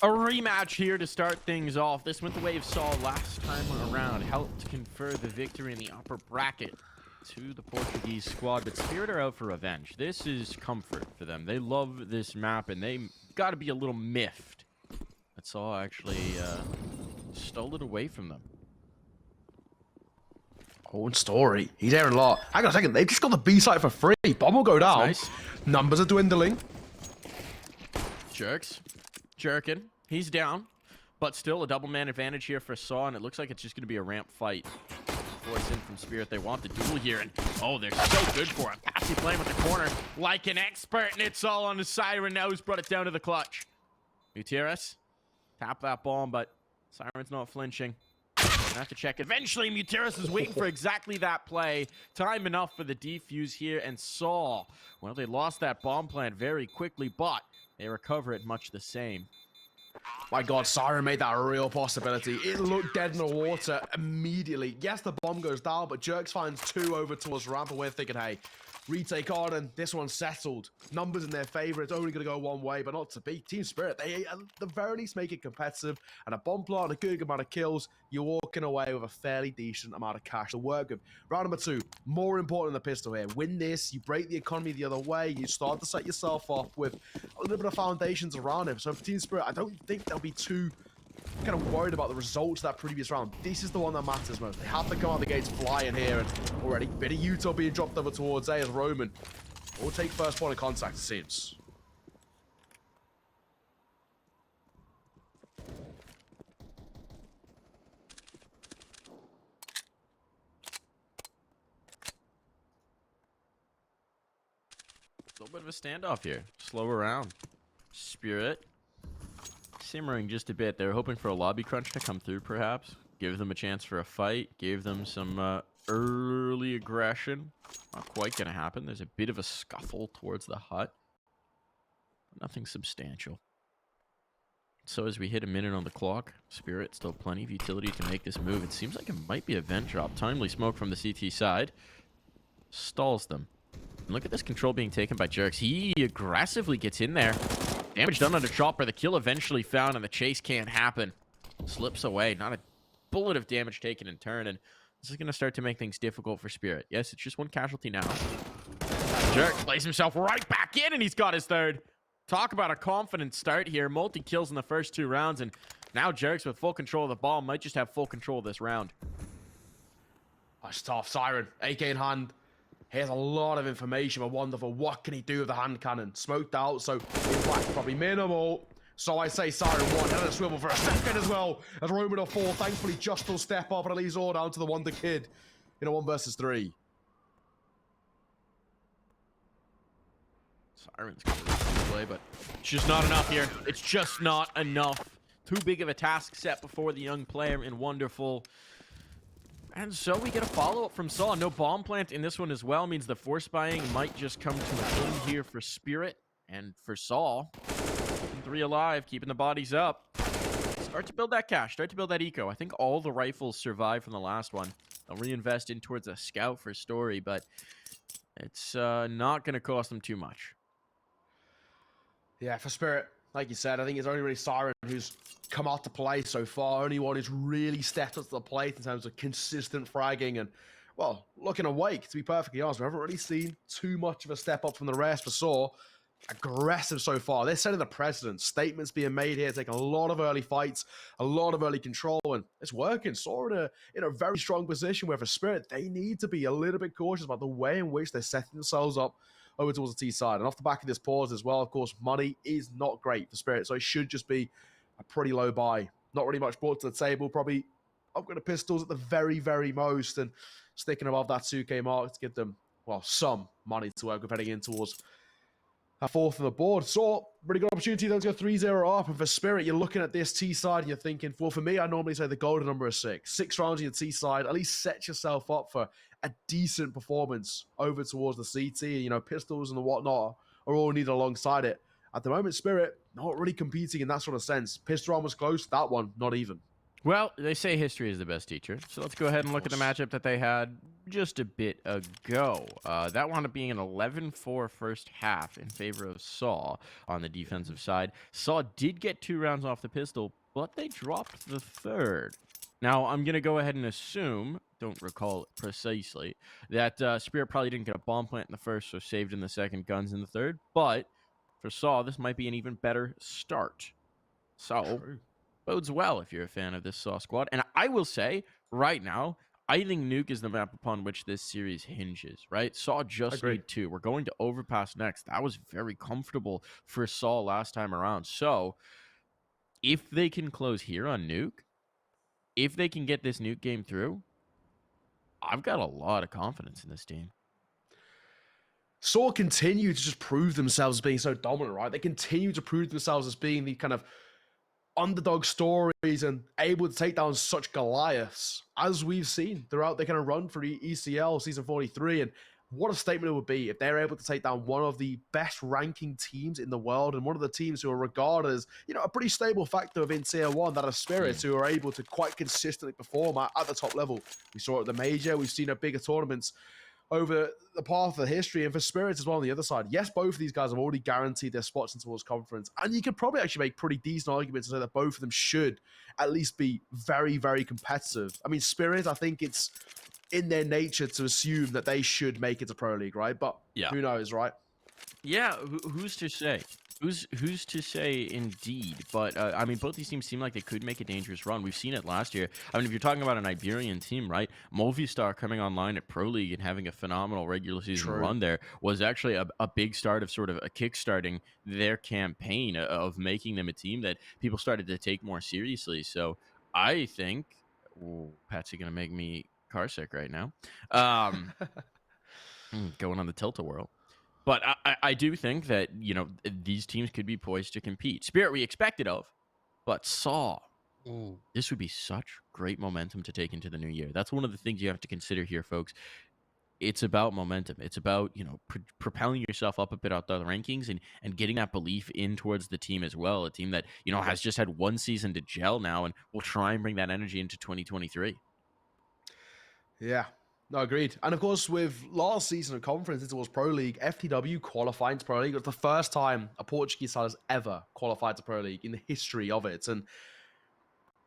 A rematch here to start things off. This went the way of sAw last time around. Helped confer the victory in the upper bracket to the Portuguese squad. But Spirit are out for revenge. This is comfort for them. They love this map, and they got to be a little miffed that sAw actually stole it away from them. Own story. He's airing a lot. Hang on a second. They've just got the B site for free. Bomb will go down. Nice. Numbers are dwindling. Jerkin. He's down. But still a double man advantage here for sAw, and it looks like it's just going to be a ramp fight. Force in from Spirit. They want the duel here, and oh, they're so good for it. Passy playing with the corner like an expert, and it's all on the Siren now who's brought it down to the clutch. Muteris, tap that bomb, but Siren's not flinching. Have to check. Eventually, Muteris is waiting for exactly that play. Time enough for the defuse here, and sAw, well, they lost that bomb plant very quickly, but they recover it much the same. My God, Siren made that a real possibility. It looked dead in the water immediately. Yes, the bomb goes down, but Jerks finds two over towards ramp, and we're thinking, hey, retake on, and this one's settled. Numbers in their favor. It's only going to go one way, but not to be. Team Spirit, they at the very least make it competitive, and a bomb plant and a good amount of kills, you're walking away with a fairly decent amount of cash to work with. Round number 2, more important than the pistol here. Win this, you break the economy the other way, you start to set yourself up with a little bit of foundations around him. So for Team Spirit, I don't think they'll be too kind of worried about the results of that previous round. This is the one that matters most. They have to come out the gates flying here, and already bit of Utah being dropped over towards A as Roman will take first point of contact, it seems. A little bit of a standoff here. Slow around. Spirit simmering just a bit. They were hoping for a lobby crunch to come through, perhaps. Give them a chance for a fight. Gave them some early aggression. Not quite going to happen. There's a bit of a scuffle towards the hut. Nothing substantial. So as we hit a minute on the clock, Spirit still plenty of utility to make this move. It seems like it might be a vent drop. Timely smoke from the CT side. Stalls them. And look at this control being taken by Jerks. He aggressively gets in there. Damage done under chopper. The kill eventually found, and the chase can't happen. Slips away. Not a bullet of damage taken in turn, and this is going to start to make things difficult for Spirit. Yes, it's just one casualty now. Jerk plays himself right back in, and he's got his third. Talk about a confident start here. Multi-kills in the first 2 rounds, and now Jerks with full control of the ball might just have full control of this round. That's tough. Siren, AK in hand. Here's a lot of information. I wonder for what can he do with the hand cannon. Smoked out, so impact probably minimal. So I say Siren 1, and a swivel for a second as well. As Roman of 4, thankfully just will step up and leaves all down to the Wonder Kid in a 1 versus 3. Siren's going to play, but it's just not enough here. It's just not enough. Too big of a task set before the young player in Wonderful. And so we get a follow-up from sAw. No bomb plant in this one as well. Means the force buying might just come to an end here for Spirit. And for sAw, 3 alive, keeping the bodies up. Start to build that cash. Start to build that eco. I think all the rifles survived from the last one. They'll reinvest in towards a scout for story, but it's not going to cost them too much. Yeah, for Spirit, like you said, I think it's only really Siren who's come out to play so far. Only one who's really stepped up to the plate in terms of consistent fragging and, well, looking awake, to be perfectly honest. We haven't really seen too much of a step up from the rest for sAw. Aggressive so far. They're setting the precedent. Statements being made here, taking a lot of early fights, a lot of early control, and it's working. sAw in a very strong position where for Spirit, they need to be a little bit cautious about the way in which they're setting themselves up over towards the T side. And off the back of this pause as well, of course, money is not great for Spirit, so it should just be a pretty low buy. Not really much brought to the table. Probably upgraded pistols at the very, very most, and sticking above that 2K mark to give them, well, some money to work with heading in towards a 4th on the board. So, really good opportunity to go 3-0 up. And for Spirit, you're looking at this T side and you're thinking, well, for me, I normally say the golden number is 6. 6 rounds on your T side, at least set yourself up for a decent performance over towards the CT. You know, pistols and the whatnot are all needed alongside it. At the moment, Spirit, not really competing in that sort of sense. Pistol round was close, that one, not even. Well, they say history is the best teacher, so let's go ahead and look at the matchup that they had just a bit ago. That wound up being an 11-4 first half in favor of sAw on the defensive side. sAw did get 2 rounds off the pistol, but they dropped the third. Now, I'm going to go ahead and assume, don't recall it precisely, that Spirit probably didn't get a bomb plant in the first, so saved in the second, guns in the third. But for sAw, this might be an even better start. So, True. bodes well if you're a fan of this sAw squad. And I will say, right now, I think Nuke is the map upon which this series hinges, right? sAw just Agree. need 2. We're going to Overpass next. That was very comfortable for sAw last time around. So, if they can close here on Nuke, if they can get this Nuke game through, I've got a lot of confidence in this team. sAw continue to just prove themselves as being so dominant, right? They continue to prove themselves as being the kind of underdog stories and able to take down such Goliaths, as we've seen throughout their kind of run for ECL season 43. And what a statement it would be if they're able to take down one of the best ranking teams in the world and one of the teams who are regarded as, you know, a pretty stable factor within Tier 1, that are Spirits, who are able to quite consistently perform at the top level. We saw it at the Major, we've seen at bigger tournaments over the path of history, and for Spirits as well on the other side. Yes, both of these guys have already guaranteed their spots in towards conference, and you could probably actually make pretty decent arguments to say that both of them should at least be very, very competitive. I mean, Spirit, I think it's in their nature to assume that they should make it to Pro League, right? But who knows, right? Yeah, who's to say? Who's to say indeed? But, I mean, both these teams seem like they could make a dangerous run. We've seen it last year. I mean, if you're talking about an Iberian team, right? Movistar coming online at Pro League and having a phenomenal regular season run there was actually a big start of sort of a kickstarting their campaign of making them a team that people started to take more seriously. So I think... Ooh, Patsy going to make me car sick right now. Going on the tilt-a-whirl. But I do think that, you know, these teams could be poised to compete. Spirit we expected of, but sAw, this would be such great momentum to take into the new year. That's one of the things you have to consider here, folks. It's about momentum. It's about, you know, propelling yourself up a bit out the rankings and getting that belief in towards the team as well. A team that, you know, has just had one season to gel now and will try and bring that energy into 2023. Yeah. No, agreed. And of course, with last season of conference, it was Pro League, FTW qualifying to Pro League. It was the first time a Portuguese side has ever qualified to Pro League in the history of it. And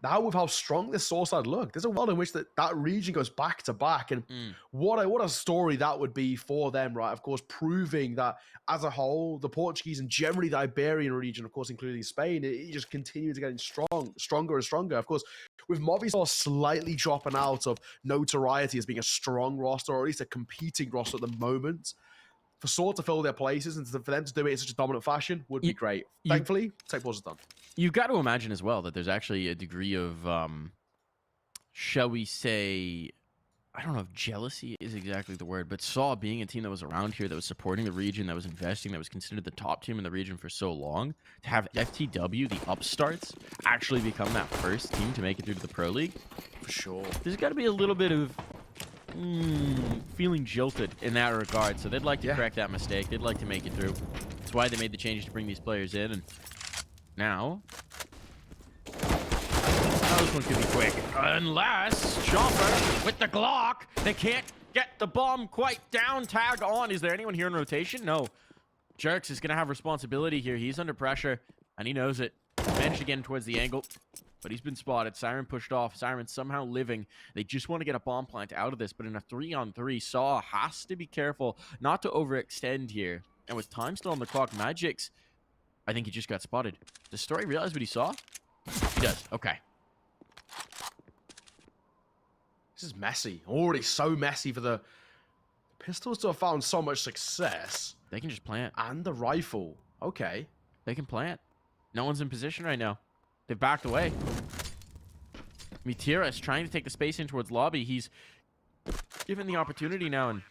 now with how strong this sAw side look, there's a world in which that region goes back to back. And what a story that would be for them, right? Of course, proving that as a whole, the Portuguese and generally the Iberian region, of course, including Spain, it just continues to get stronger and stronger. Of course, with Movistar slightly dropping out of notoriety as being a strong roster, or at least a competing roster at the moment, for sAw to fill their places and for them to do it in such a dominant fashion would be great. Thankfully, Tech Pause is done. You've got to imagine as well that there's actually a degree of, shall we say, I don't know if jealousy is exactly the word, but sAw being a team that was around here, that was supporting the region, that was investing, that was considered the top team in the region for so long, to have FTW, the upstarts, actually become that first team to make it through to the Pro League, For sure. there's got to be a little bit of feeling jilted in that regard. So they'd like to correct that mistake. They'd like to make it through. That's why they made the changes to bring these players in. And now this one could be quick. Unless Chopper with the Glock, they can't get the bomb quite down. Tag on. Is there anyone here in rotation? No. Jerks is going to have responsibility here. He's under pressure, and he knows it. Managed to get in towards the angle, but he's been spotted. Siren pushed off. Siren somehow living. They just want to get a bomb plant out of this, but in a 3-on-3, sAw has to be careful not to overextend here. And with time still on the clock, Magix, I think he just got spotted. Does Story realize what he saw? He does. Okay. This is messy. Already so messy for the pistols to have found so much success. They can just plant. And the rifle. Okay. They can plant. No one's in position right now. They've backed away. Mitira is trying to take the space in towards lobby. He's given the opportunity now, and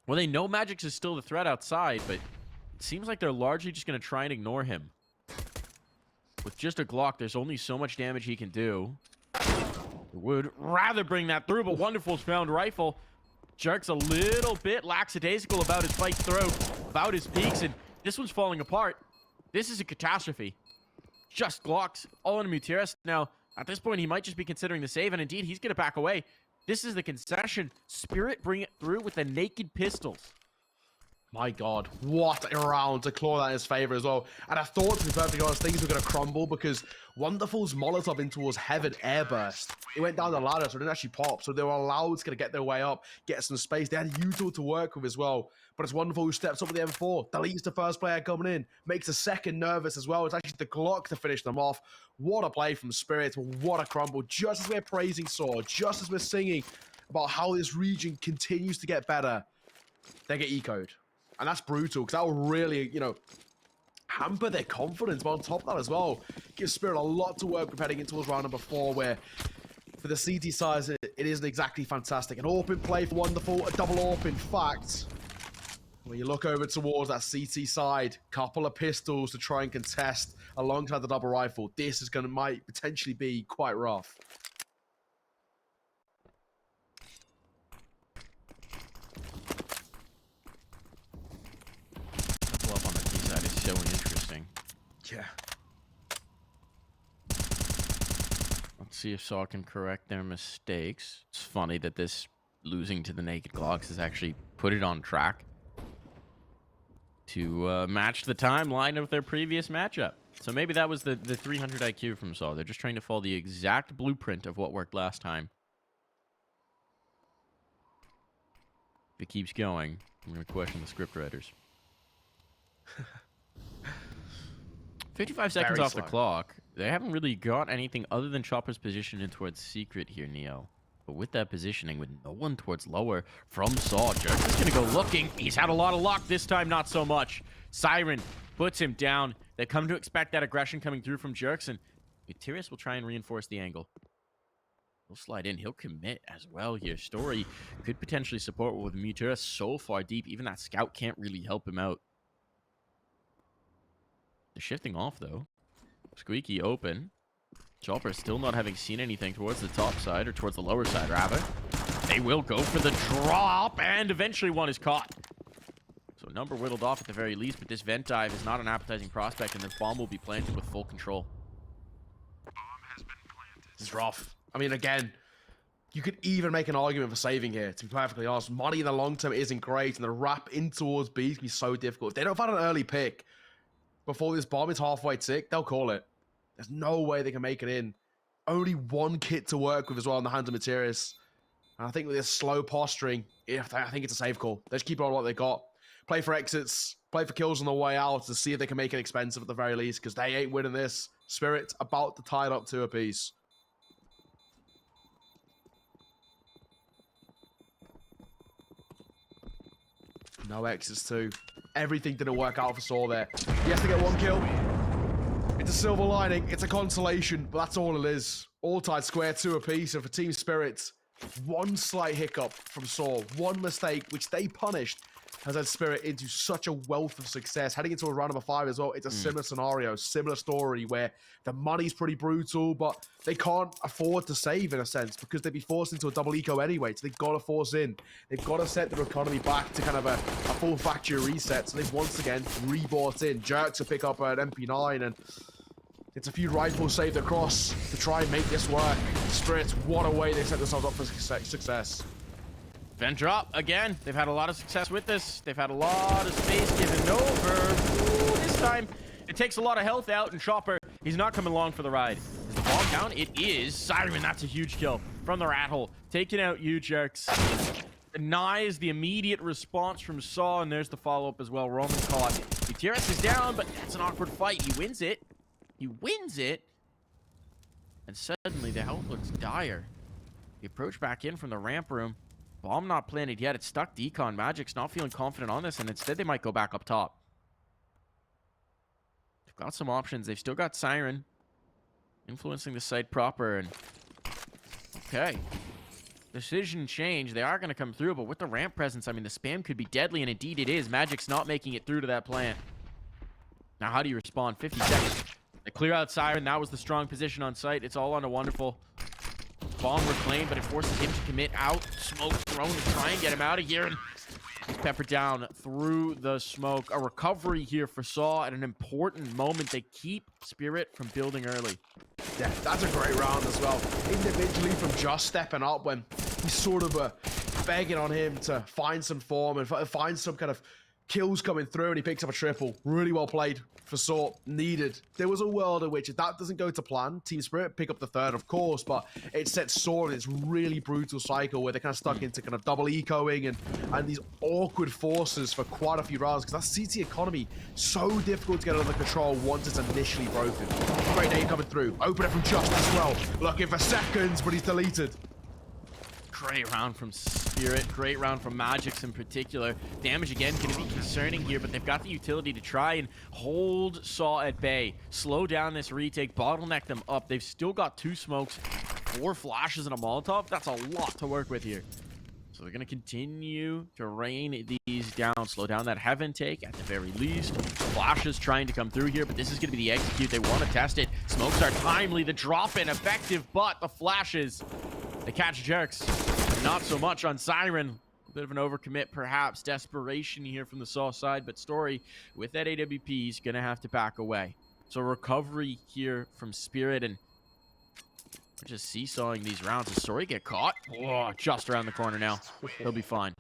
well, they know Magix is still the threat outside, but it seems like they're largely just going to try and ignore him. With just a Glock, there's only so much damage he can do. Would rather bring that through, but Wonderful's found rifle. Jerks a little bit lackadaisical about his fight through, about his peaks, and this one's falling apart. This is a catastrophe. Just Glocks all on Mutiras. Now, at this point, he might just be considering the save, and indeed, he's going to back away. This is the concession. Spirit bring it through with the naked pistols. My God, what a round to claw that in his favor as well. And I thought, to be perfectly honest, things were going to crumble because Wonderful's Molotov in towards Heaven airburst. It went down the ladder, so it didn't actually pop. So they were allowed to get their way up, get some space. They had Util to work with as well. But it's Wonderful who steps up with the M4, deletes the first player coming in, makes the second nervous as well. It's actually the Glock to finish them off. What a play from Spirit, what a crumble. Just as we're praising sAw, just as we're singing about how this region continues to get better, they get ecoed. And that's brutal, because that will really, you know, hamper their confidence. But on top of that as well, gives Spirit a lot to work with heading in towards round number 4, where for the CT size, it isn't exactly fantastic. An AWP in play for Wonderful, a double AWP in fact. When you look over towards that CT side, couple of pistols to try and contest alongside the double rifle. This is might potentially be quite rough. Up on the T side is so interesting. Yeah. Let's see if sAw can correct their mistakes. It's funny that this losing to the naked Glocks has actually put it on track to match the timeline of their previous matchup. So maybe that was the 300 IQ from sAw. They're just trying to follow the exact blueprint of what worked last time. If it keeps going, I'm going to question the script writers. 55 seconds Very off slow. the clock. They haven't really got anything other than Chopper's position in towards secret here, Neo. But with that positioning, with no one towards lower from sAw, Jerks is going to go looking. He's had a lot of luck. This time, not so much. Siren puts him down. They come to expect that aggression coming through from Jerks, and Gutierrez will try and reinforce the angle. He'll slide in. He'll commit as well here. Story could potentially support with Mutura so far deep. Even that scout can't really help him out. They're shifting off, though. Squeaky open. Chopper still not having seen anything towards the top side, or towards the lower side, rather. They will go for the drop, and eventually one is caught. So number whittled off at the very least, but this vent dive is not an appetizing prospect, and this bomb will be planted with full control. This is rough. I mean, again, you could even make an argument for saving here, to be perfectly honest. Money in the long term isn't great, and the wrap in towards B is going to be so difficult. If they don't find an early pick before this bomb is halfway tick, they'll call it. There's no way they can make it in. Only one kit to work with as well in the hands of Materius. And I think with this slow posturing, I think it's a safe call. They just keep on what they got. Play for exits, play for kills on the way out to see if they can make it expensive at the very least, because they ain't winning this. Spirit about to tie it up 2 apiece. No exits too. Everything didn't work out for sAw there. He has to get 1 kill. It's a silver lining. It's a consolation, but that's all it is. All tied square 2 apiece, and for Team Spirit, one slight hiccup from sAw, one mistake, which they punished, has led Spirit into such a wealth of success. Heading into round number 5 as well, it's a similar scenario, similar story, where the money's pretty brutal, but they can't afford to save in a sense, because they'd be forced into a double eco anyway, so they've got to force in. They've got to set their economy back to kind of a full factory reset, so they've once again rebought in. Jerks to pick up an MP9, and it's a few rifles saved across to try and make this work. Spirit, what a way they set themselves up for success. Vent drop again. They've had a lot of success with this. They've had a lot of space given over. Ooh, this time, it takes a lot of health out, and Chopper, he's not coming along for the ride. Is the bomb down? It is. Siren, that's a huge kill from the rat hole. Taking out U-Jerks. Denies the immediate response from sAw, and there's the follow-up as well. Roman caught. Gutierrez is down, but it's an awkward fight. He wins it. He wins it. And suddenly, the health looks dire. The approach back in from the ramp room. Bomb not planted yet. It's stuck decon. Magic's not feeling confident on this, and instead they might go back up top. They've got some options. They've still got Siren influencing the site proper, and okay. Decision change. They are going to come through, but with the ramp presence, I mean, the spam could be deadly, and indeed it is. Magic's not making it through to that plant. Now, how do you respond? 50 seconds. They clear out Siren. That was the strong position on site. It's all on a Wonderful. Bomb reclaimed, but it forces him to commit out. Smoke thrown to try and get him out of here. And he's peppered down through the smoke. A recovery here for sAw at an important moment. They keep Spirit from building early. Yeah, that's a great round as well. Individually from just stepping up when He's sort of begging on him to find some form and find some kind of kills coming through, and he picks up a triple. Really well played for sAw. Needed. There was a world in which if that doesn't go to plan, Team Spirit pick up the third, of course, but it sets sAw in this really brutal cycle where they're kind of stuck into kind of double ecoing and these awkward forces for quite a few rounds, because that CT economy so difficult to get under control once it's initially broken. Great nade coming through. Open it from Just as well. Looking for seconds, but he's deleted. Great round from Spirit, great round from Magix in particular. Damage again going to be concerning here, but they've got the utility to try and hold sAw at bay, slow down this retake, bottleneck them up. They've still got 2 smokes, 4 flashes, and a Molotov. That's a lot to work with here. So they're going to continue to rain these down, slow down that heaven take at the very least. Flashes trying to come through here, but this is going to be the execute. They want to test it. Smokes are timely. The drop in effective, but the flashes, they catch Jerks. Not so much on Siren. A bit of an overcommit, perhaps. Desperation here from the sAw side, but Story, with that AWP, is going to have to back away. So recovery here from Spirit, and we're just seesawing these rounds. Does Story get caught? Oh, just around the corner now. He'll be fine.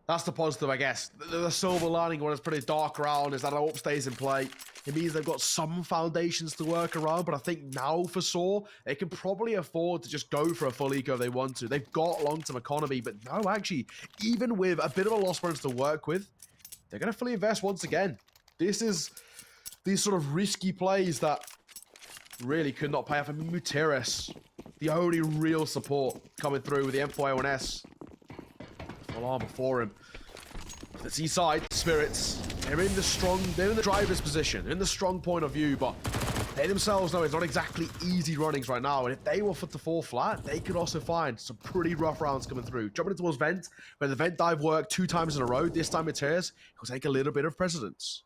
That's the positive, I guess. The silver lining when it's pretty dark round is that AWP stays in play. It means they've got some foundations to work around, but I think now for sAw, they can probably afford to just go for a full eco if they want to. They've got long-term economy, but no, actually, even with a bit of a loss bonus to work with, they're going to fully invest once again. This is these sort of risky plays that really could not pay off. I mean, Mutiris, the only real support coming through with the M4A1S. Full armor for him. The C side, Spirits, they're in the driver's position, in the strong point of view, but they themselves know it's not exactly easy runnings right now, and if they were to fall flat, they could also find some pretty rough rounds coming through. Jumping towards Vent, where the Vent dive worked 2 times in a row, this time it's his, he'll take a little bit of precedence.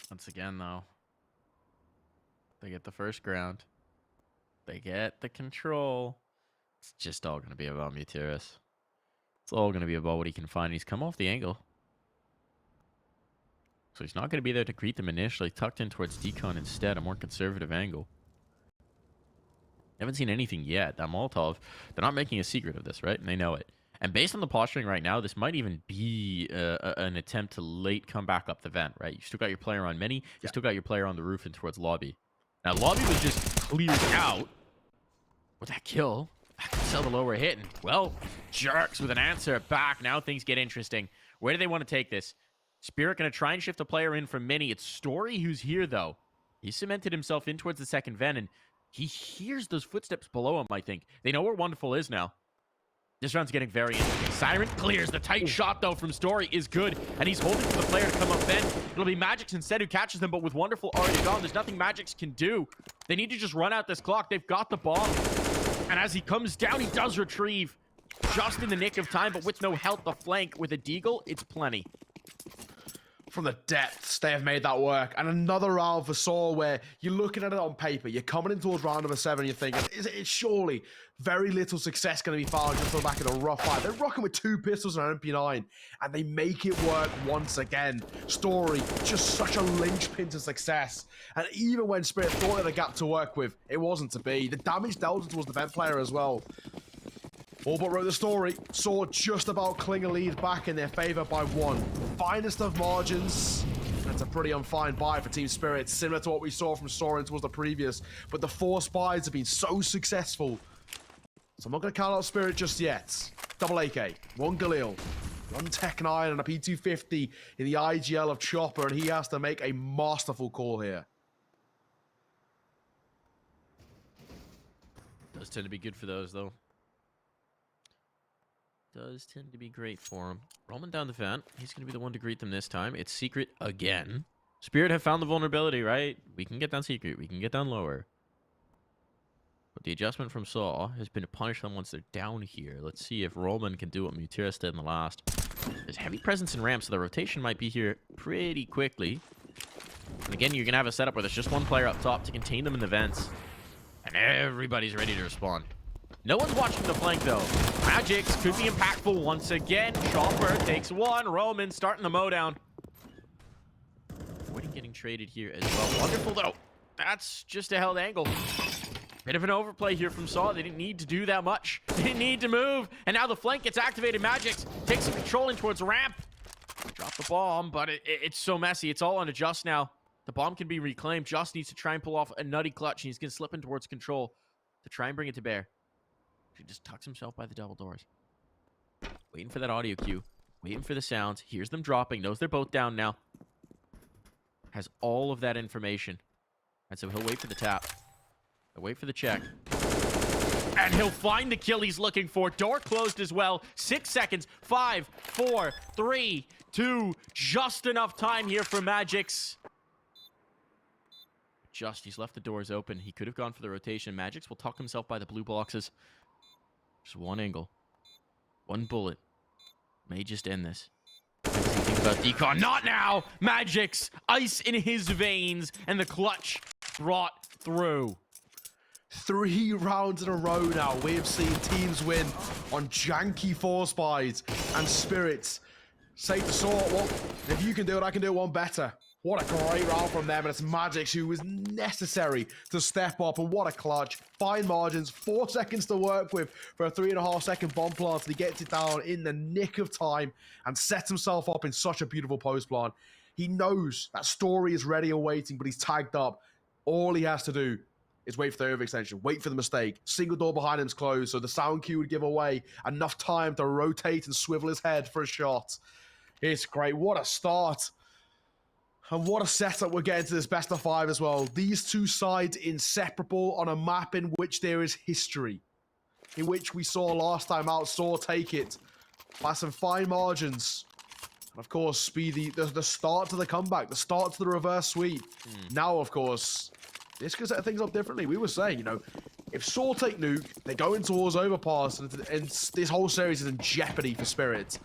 Once again, though, they get the first ground. They get the control. It's just all going to be about Mutiris. It's all going to be about what he can find. He's come off the angle. So he's not going to be there to greet them initially. Tucked in towards Decon instead, a more conservative angle. Haven't seen anything yet. That Molotov, they're not making a secret of this, right? And they know it. And based on the posturing right now, this might even be an attempt to late come back up the vent, right? You still got your player on mini. You still got your player on the roof and towards lobby. Now, lobby was just cleared out. With that kill, I can sell the lower hit. And, well, Jerks with an answer back. Now things get interesting. Where do they want to take this? Spirit going to try and shift a player in from mini. It's Story who's here, though. He cemented himself in towards the second vent, and he hears those footsteps below him, I think. They know where Wonderful is now. This round's getting very interesting. Siren clears. The tight shot, though, from Story is good. And he's holding for the player to come up then. It'll be Magix instead who catches them, but with Wonderful already gone, there's nothing Magix can do. They need to just run out this clock. They've got the bomb. And as he comes down, he does retrieve. Just in the nick of time, but with no help, the flank with a deagle, it's plenty. From the depths, they have made that work. And another round for sAw where you're looking at it on paper. You're coming in towards round number 7, you're thinking, it's surely very little success going to be found just on the back of a rough fight. They're rocking with 2 pistols and an MP9, and they make it work once again. Story, just such a linchpin to success. And even when Spirit thought they had a gap to work with, it wasn't to be. The damage dealt towards the vent player as well. All but wrote the story. Saw just about cling a lead back in their favor by 1. Finest of margins. That's a pretty unfine buy for Team Spirit, similar to what we saw from Soren towards the previous. But the 4 spies have been so successful. So I'm not going to count out Spirit just yet. Double AK, 1 Galil, 1 Tech 9 and a P250 in the IGL of Chopper, and he has to make a masterful call here. Does tend to be good for those, though. Does tend to be great for him. Roman down the vent. He's going to be the one to greet them this time. It's secret again. Spirit have found the vulnerability, right? We can get down secret. We can get down lower. But the adjustment from sAw has been to punish them once they're down here. Let's see if Roman can do what Mutiris did in the last. There's heavy presence in ramp, so the rotation might be here pretty quickly. And again, you're going to have a setup where there's just 1 player up top to contain them in the vents. And everybody's ready to respond. No one's watching the flank, though. Magix could be impactful once again. Chopper takes 1. Roman starting the mowdown. Avoiding getting traded here as well. Wonderful, though. That's just a held angle. Bit of an overplay here from sAw. They didn't need to do that much. They didn't need to move. And now the flank gets activated. Magix takes some control in towards ramp. Drop the bomb, but it's so messy. It's all on to Just now. The bomb can be reclaimed. Just needs to try and pull off a nutty clutch. And he's going to slip in towards control to try and bring it to bear. He just tucks himself by the double doors. Waiting for that audio cue. Waiting for the sounds. Hears them dropping. Knows they're both down now. Has all of that information. And so he'll wait for the tap. He'll wait for the check. And he'll find the kill he's looking for. Door closed as well. 6 seconds. 5, 4, 3, 2. Just enough time here for Magix. Just, he's left the doors open. He could have gone for the rotation. Magix will tuck himself by the blue boxes. Just one angle. One bullet. May just end this. Think about decon. Not now! Magix! Ice in his veins. And the clutch brought through. 3 rounds in a row now. We have seen teams win on janky force buys and spirits. Say to sAw, well, if you can do it, I can do one better. What a great round from them, and it's Magix who was necessary to step up, and what a clutch. Fine margins, 4 seconds to work with for a 3.5-second bomb plant, and he gets it down in the nick of time and sets himself up in such a beautiful post plant. He knows that story is ready and waiting, but he's tagged up. All he has to do is wait for the overextension, wait for the mistake. Single door behind him is closed, so the sound cue would give away enough time to rotate and swivel his head for a shot. It's great. What a start. And what a setup we're getting to this best of 5 as well. These two sides inseparable on a map in which there is history. In which we saw last time out sAw take it by some fine margins. And of course, be the start to the comeback, the start to the reverse sweep. Now, of course, this could set things up differently. We were saying, you know, if sAw take Nuke, they're going towards Overpass, and this whole series is in jeopardy for Spirit.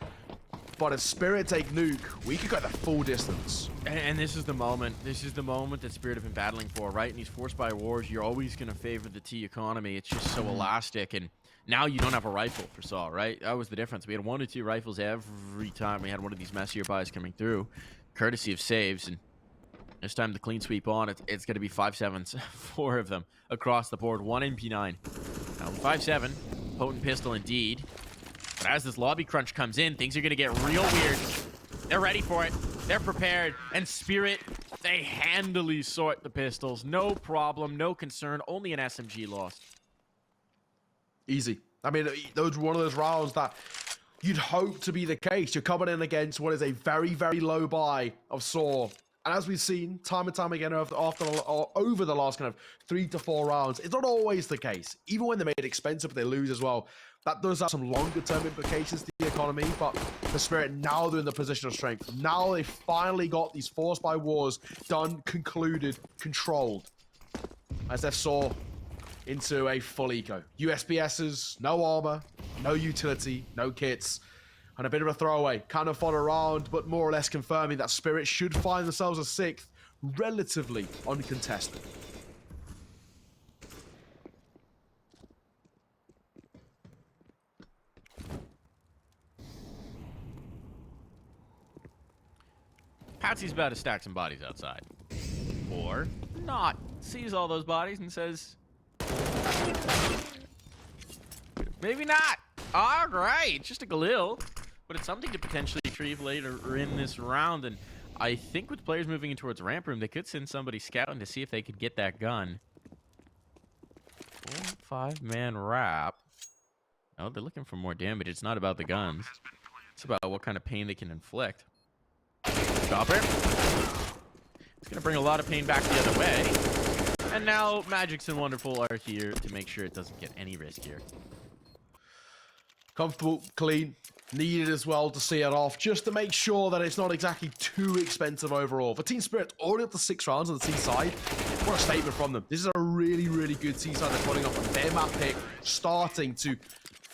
But if Spirit take Nuke, we could go the full distance. And this is the moment. This is the moment that Spirit have been battling for, right? In these forced by wars, you're always going to favor the T economy. It's just so elastic. And now you don't have a rifle for sAw, right? That was the difference. We had 1 or 2 rifles every time we had one of these messier buys coming through, courtesy of saves. And this time the clean sweep on, it's going to be 5.7s, 4 of them across the board. 1 MP9. Now 5.7, potent pistol indeed. But as this lobby crunch comes in, things are going to get real weird. They're ready for it. They're prepared. And Spirit, they handily sort the pistols. No problem, no concern. Only an SMG lost. Easy. I mean, those were one of those rounds that you'd hope to be the case. You're coming in against what is a very, very low buy of sAw. And as we've seen time and time again over the last kind of 3 to 4 rounds, it's not always the case. Even when they made it expensive, they lose as well. That does have some longer-term implications to the economy, but the Spirit, now they're in the position of strength. Now they finally got these forced by wars done, concluded, controlled. As they've sAw into a full eco. USPSs, no armor, no utility, no kits, and a bit of a throwaway. Kind of fought around, but more or less confirming that Spirit should find themselves a 6th, relatively uncontested. Patsy's about to stack some bodies outside. Or not. Sees all those bodies and says, maybe not. All right, just a Galil. But it's something to potentially retrieve later in this round. And I think with players moving in towards ramp room, they could send somebody scouting to see if they could get that gun. 4-5-man wrap. Oh, they're looking for more damage. It's not about the guns. It's about what kind of pain they can inflict. Chopper. It's going to bring a lot of pain back the other way. And now Magix and Wonderful are here to make sure it doesn't get any riskier. Comfortable, clean, needed as well to see it off, just to make sure that it's not exactly too expensive overall. For Team Spirit, already up to 6 rounds on the T side, what a statement from them. This is a really, really good T side they're putting up on their map pick, starting to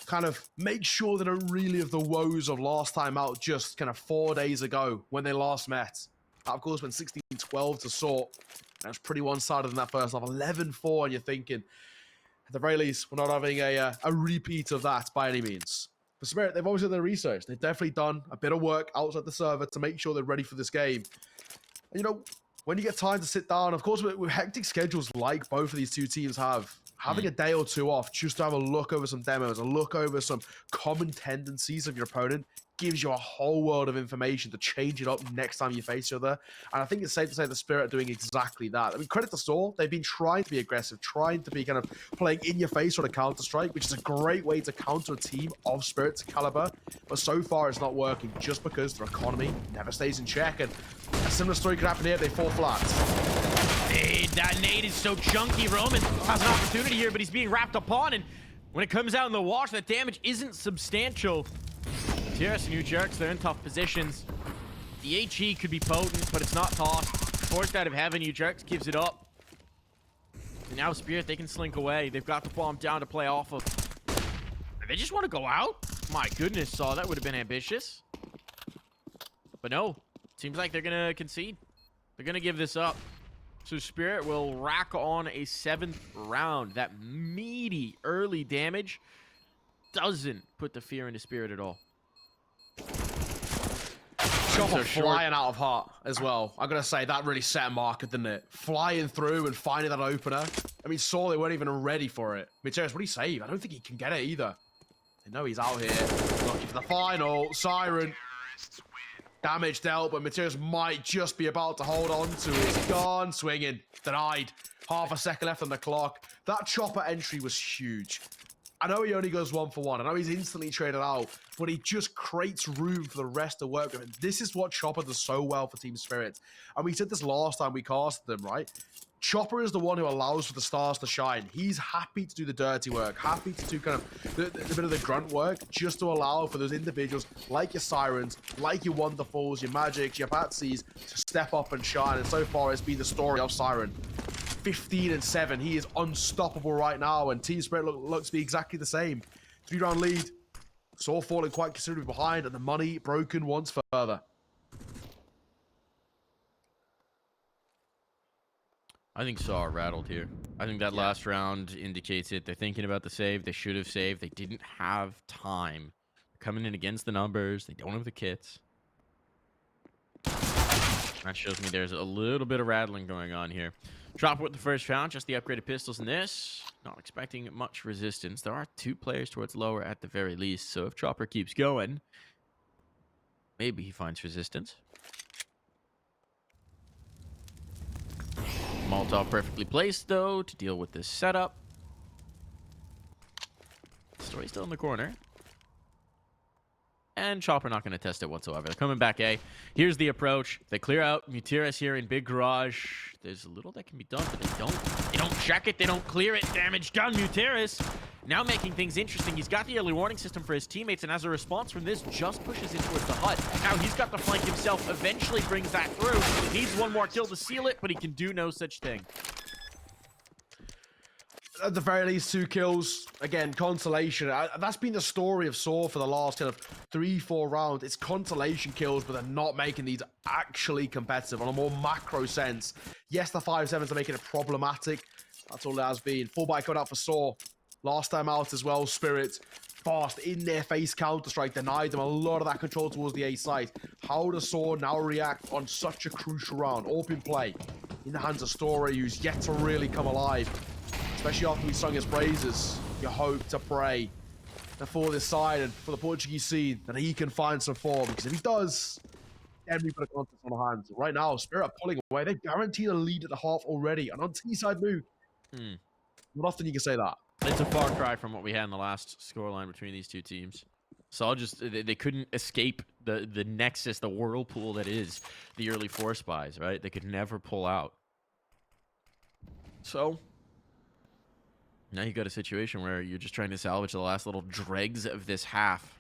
kind of make sure they don't relive the woes of last time out just kind of 4 days ago when they last met. That, of course, went 16-12 to sAw. That was pretty one-sided in that first half. 11-4, and you're thinking, at the very least, we're not having a repeat of that by any means. For Spirit, they've obviously done their research. They've definitely done a bit of work outside the server to make sure they're ready for this game. And, you know, when you get time to sit down, of course, with hectic schedules like both of these two teams have, having a day or two off just to have a look over some demos, a look over some common tendencies of your opponent gives you a whole world of information to change it up next time you face each other. And I think it's safe to say the Spirit are doing exactly that. I mean, credit to sAw. They've been trying to be aggressive, trying to be kind of playing in your face sort of Counter-Strike, which is a great way to counter a team of Spirit's caliber. But so far, it's not working just because their economy never stays in check. And a similar story could happen here. They fall flat. That nade is so chunky. Roman has an opportunity here, but he's being wrapped upon. And when it comes out in the wash, that damage isn't substantial. TRS and New Jerks, they're in tough positions. The HE could be potent, but it's not tossed. Forced out of heaven, New Jerks gives it up. And now Spirit, they can slink away. They've got the bomb down to play off of. They just want to go out? My goodness, Saw, that would have been ambitious. But no, seems like they're going to concede. They're going to give this up. So Spirit will rack on a 7th round. That meaty early damage doesn't put the fear into Spirit at all. Chopper flying out of heart as well. I gotta say, that really set a marker, didn't it? Flying through and finding that opener. I mean, sAw, they weren't even ready for it. Mateus, what do you save? I don't think he can get it either. They know he's out here. Looking for the final. Siren. Damage dealt, but Mateus might just be about to hold on to it. He's gone. Swinging. Denied. Half a second left on the clock. That Chopper entry was huge. I know he only goes 1 for 1. I know he's instantly traded out, but he just creates room for the rest to work with. And this is what Chopper does so well for Team Spirit. And we said this last time we casted them, right? Chopper is the one who allows for the stars to shine. He's happy to do the dirty work, happy to do kind of the bit of the grunt work, just to allow for those individuals like your Sirens, like your Wonderfuls, your Magics, your Patsies to step up and shine. And so far, it's been the story of Siren. 15-7. He is unstoppable right now, and Team Spirit looks to be exactly the same. 3-round lead. sAw falling quite considerably behind, and the money broken once further. I think sAw are rattled here. I think that last round indicates it. They're thinking about the save. They should have saved. They didn't have time. Coming in against the numbers. They don't have the kits. That shows me there's a little bit of rattling going on here. Drop with the first round, just the upgraded pistols in this. Not expecting much resistance. There are 2 players towards lower at the very least, so if Chopper keeps going, maybe he finds resistance. Molotov perfectly placed, though, to deal with this setup. Story still in the corner. And Chopper not going to test it whatsoever. They're coming back A. Here's the approach. They clear out Mutiras here in big garage. There's a little that can be done, but they don't check it. They don't clear it. Damage done. Mutiras now making things interesting. He's got the early warning system for his teammates, and as a response from this, just pushes in towards the hut. Now he's got the flank himself. Eventually brings that through. He needs 1 more kill to seal it, but he can do no such thing. At the very least, 2 kills. Again, consolation. That's been the story of sAw for the last kind of 3-4 rounds. It's consolation kills, but they're not making these actually competitive on a more macro sense. Yes, the 5-7s are making it problematic. That's all it has been. Full bite coming out for sAw. Last time out as well, Spirit. Fast, in their face Counter-Strike. Denied them a lot of that control towards the A site. How does sAw now react on such a crucial round? Open play. In the hands of Story, who's yet to really come alive. Especially after we sung his praises, you hope to pray that for this side and for the Portuguese scene that he can find some form. Because if he does, then we've got a contest on our hands. Right now, Spirit are pulling away. They've guaranteed a lead at the half already. And on T-side Nuke, not often you can say that. It's a far cry from what we had in the last scoreline between these 2 teams. So they couldn't escape the nexus, the whirlpool that is the early force buys, right? They could never pull out. So now you got a situation where you're just trying to salvage the last little dregs of this half.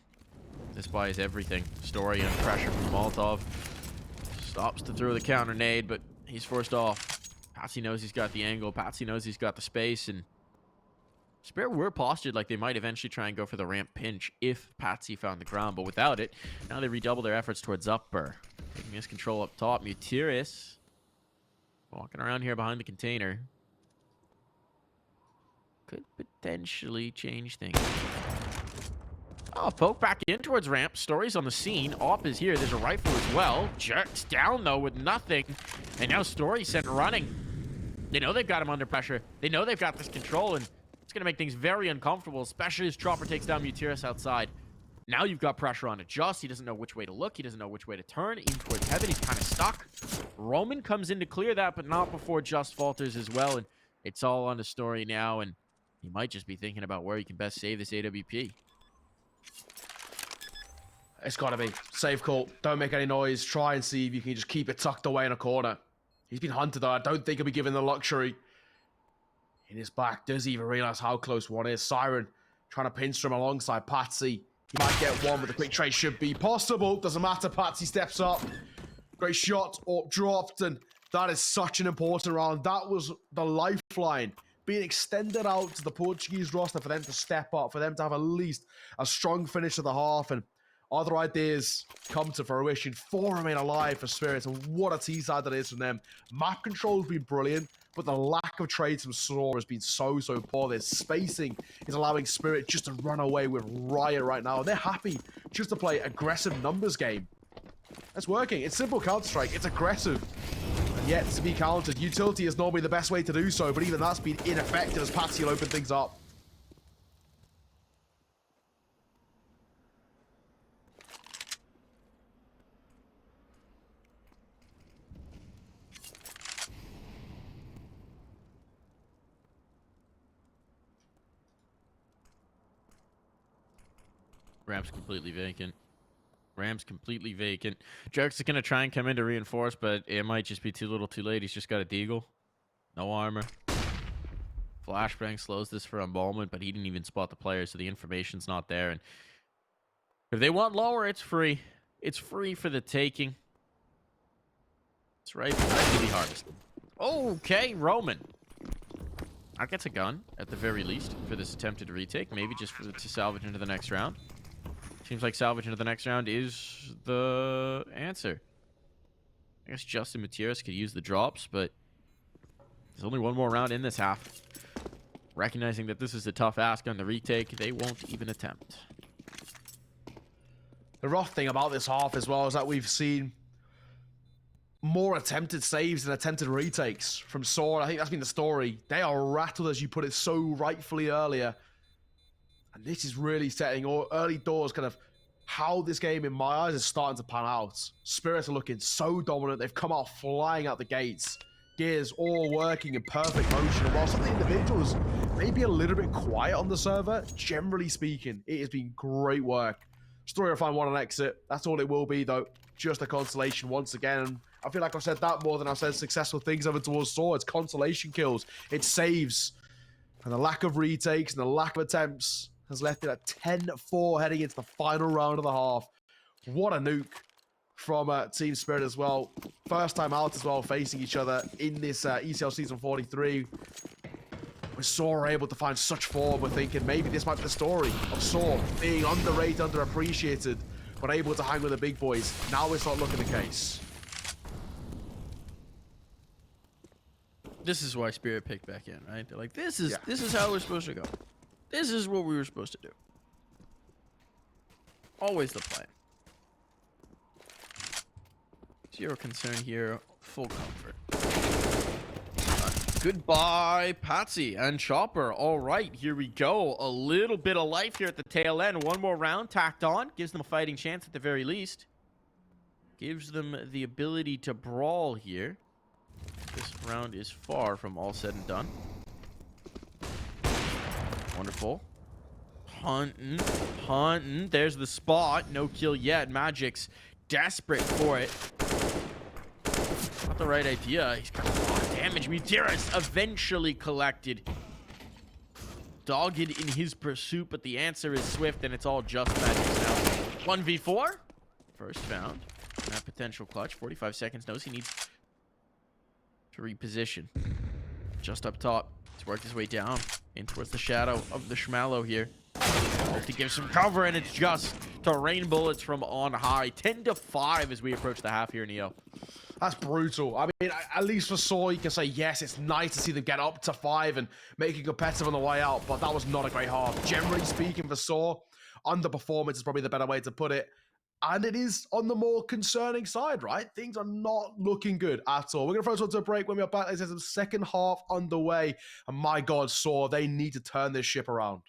This buy is everything. Story under pressure from Molotov. Stops to throw the counter nade, but he's forced off. Patsy knows he's got the angle. Patsy knows he's got the space, and Spirit were postured like they might eventually try and go for the ramp pinch if Patsy found the ground, but without it, now they redouble their efforts towards upper. Taking his control up top. Mutiras walking around here behind the container. Could potentially change things. Oh, poke back in towards ramp. Story's on the scene. Op is here. There's a rifle as well. Jerks down, though, with nothing. And now Story sent running. They know they've got him under pressure. They know they've got this control, and it's going to make things very uncomfortable, especially as Chopper takes down Mutiris outside. Now you've got pressure on Adjust. He doesn't know which way to look. He doesn't know which way to turn. In towards heaven, he's kind of stuck. Roman comes in to clear that, but not before Just falters as well, and it's all on the Story now, and he might just be thinking about where he can best save this AWP. It's got to be. Safe call. Don't make any noise. Try and see if you can just keep it tucked away in a corner. He's been hunted, though. I don't think he'll be given the luxury. In his back, does he even realize how close one is? Siren trying to pinch him alongside Patsy. He might get one, but the quick trade should be possible. Doesn't matter. Patsy steps up. Great shot. Up dropped, and that is such an important round. That was the lifeline being extended out to the Portuguese roster for them to step up, for them to have at least a strong finish of the half, and other ideas come to fruition. 4 remain alive for Spirits, and what a T-side that is from them. Map control has been brilliant, but the lack of trades from sAw has been so poor. Their spacing is allowing Spirit just to run away with Riot right now, and they're happy just to play aggressive numbers game. It's working. It's simple Counter-Strike. It's aggressive. And yet, to be countered, utility is normally the best way to do so, but even that's been ineffective as Patsy will open things up. Ramp's completely vacant. Ramp's completely vacant. Jerks is going to try and come in to reinforce, but it might just be too little too late. He's just got a deagle. No armor. Flashbang slows this for a moment, but he didn't even spot the player, so the information's not there. And if they want lower, it's free. It's free for the taking. It's right to be harvested. Okay, Roman. That gets a gun, at the very least, for this attempted retake. Maybe just to salvage into the next round. Seems like salvage into the next round is the answer. I guess Justin Matias could use the drops, but there's only one more round in this half. Recognizing that this is a tough ask on the retake, they won't even attempt. The rough thing about this half as well is that we've seen more attempted saves than attempted retakes from sAw. I think that's been the story. They are rattled, as you put it so rightfully earlier. And this is really setting early doors, kind of how this game, in my eyes, is starting to pan out. Spirits are looking so dominant. They've come out flying out the gates. Gears all working in perfect motion. And while some of the individuals may be a little bit quiet on the server, generally speaking, it has been great work. Story will find one on exit. That's all it will be, though. Just a consolation once again. I feel like I've said that more than I've said successful things over towards sAw. It's consolation kills. It's saves. And the lack of retakes and the lack of attempts has left it at 10-4 heading into the final round of the half. What a nuke from Team Spirit as well. First time out as well, facing each other in this ESL Season 43. We sAw able to find such form. We're thinking maybe this might be the story of sAw being underrated, underappreciated, but able to hang with the big boys. Now it's not looking the case. This is why Spirit picked back in, right? They're like, this is how we're supposed to go. This is what we were supposed to do. Always the plan. Zero concern here. Full comfort. Goodbye, Patsy and Chopper. All right, here we go. A little bit of life here at the tail end. One more round tacked on. Gives them a fighting chance at the very least. Gives them the ability to brawl here. This round is far from all said and done. Wonderful. Hunting. There's the spot. No kill yet. Magic's desperate for it. Not the right idea. He's got a lot of damage. Mutiris eventually collected. Dogged in his pursuit, but the answer is swift, and it's all just Magic's now. 1v4. First found. That potential clutch. 45 seconds. Knows he needs to reposition. Just up top. He's worked his way down in towards the shadow of the Schmallow here. To give some cover, and it's just to rain bullets from on high. 10-5 as we approach the half here, Neo. That's brutal. I mean, at least for sAw, you can say, yes, it's nice to see them get up to 5 and make it competitive on the way out, but that was not a great half. Generally speaking, for sAw, underperformance is probably the better way to put it. And it is on the more concerning side, right? Things are not looking good at all. We're going to throw this one to a break. When we're back, there's the second half underway. And my God, sAw, they need to turn this ship around.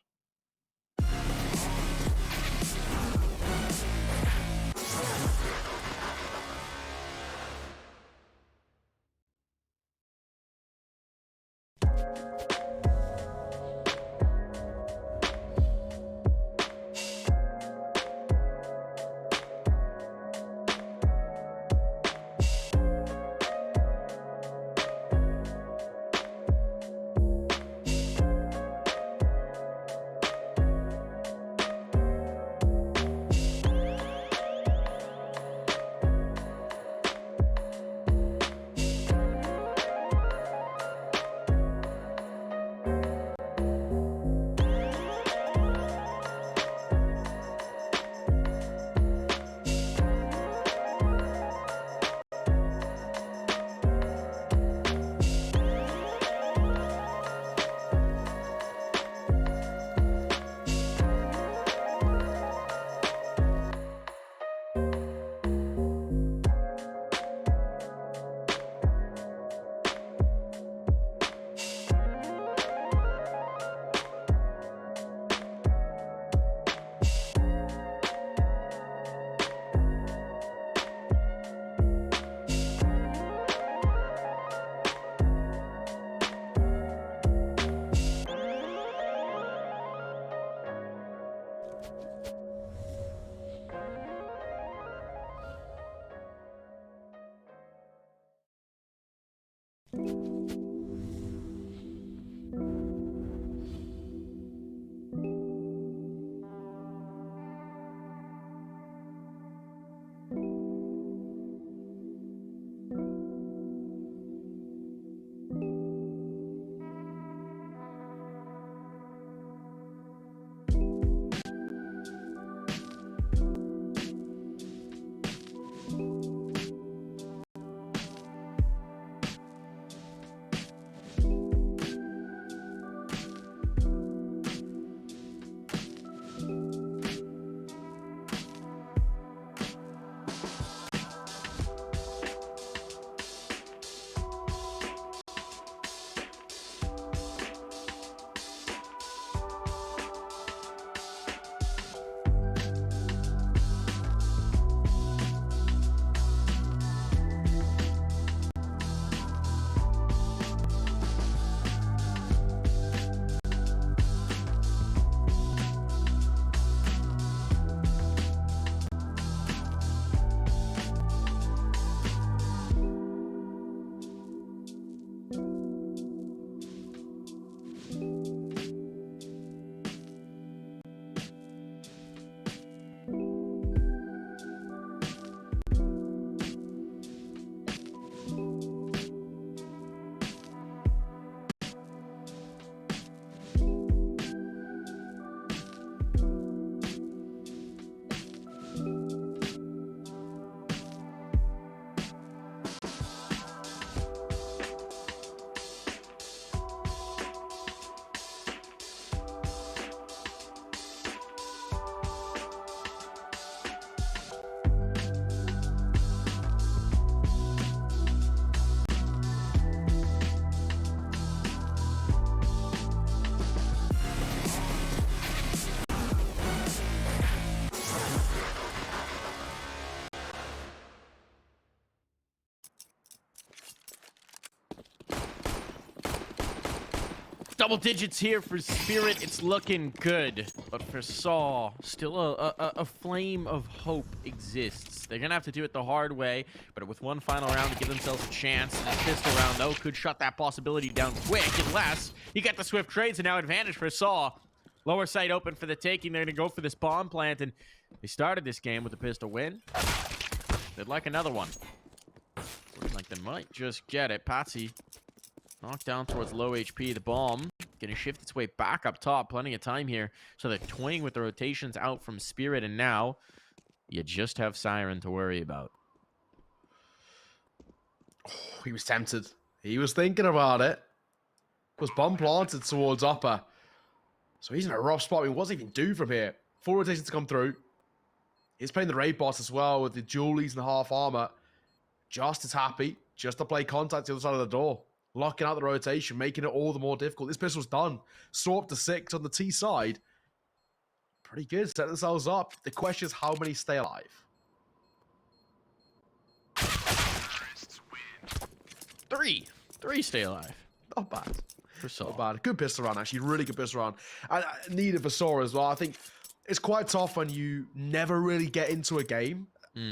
Double digits here for Spirit. It's looking good. But for sAw, still a flame of hope exists. They're going to have to do it the hard way, but with one final round to give themselves a chance. This pistol round, though, could shut that possibility down quick, unless you get the swift trades, and now advantage for sAw. Lower side open for the taking. They're going to go for this bomb plant, and they started this game with a pistol win. They'd like another one. Looks like they might just get it. Patsy knocked down towards low HP. The bomb going to shift its way back up top. Plenty of time here. So they're toying with the rotations out from Spirit, and now you just have Siren to worry about. Oh, he was tempted. He was thinking about it. Was bomb planted towards upper. So he's in a rough spot. I mean, what does he even do from here? Full rotation to come through. He's playing the raid boss as well with the Julies and half armor. Just as happy, just to play contact to the other side of the door. Locking out the rotation, making it all the more difficult. This pistol's done. Saw up to 6 on the T side. Pretty good, setting themselves up. The question is how many stay alive? Three stay alive. Not bad. For sAw. Not bad. Good pistol round, actually. Really good pistol round. And needed for sAw as well. I think it's quite tough when you never really get into a game.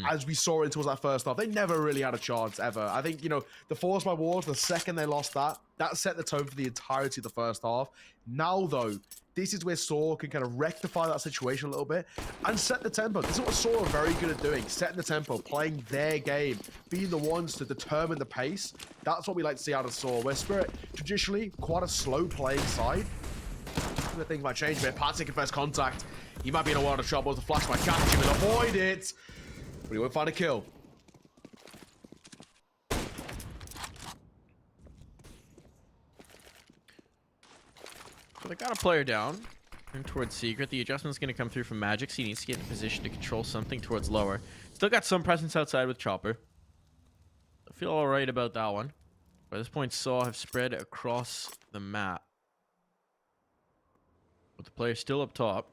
As we saw it towards that first half, they never really had a chance ever. I think, you know, the Force by Wars, the second they lost that set the tone for the entirety of the first half. Now, though, this is where sAw can kind of rectify that situation a little bit and set the tempo. This is what sAw are very good at doing, setting the tempo, playing their game, being the ones to determine the pace. That's what we like to see out of sAw, where Spirit, traditionally, quite a slow playing side. The thing might change a bit. Pat taking first contact. He might be in a world of trouble. The flash might catch him and avoid it. But he won't find a kill. So they got a player down and towards Secret. The adjustment's going to come through from Magic, so he needs to get in position to control something towards lower. Still got some presence outside with Chopper. I feel alright about that one. By this point, sAw have spread across the map. With the player still up top,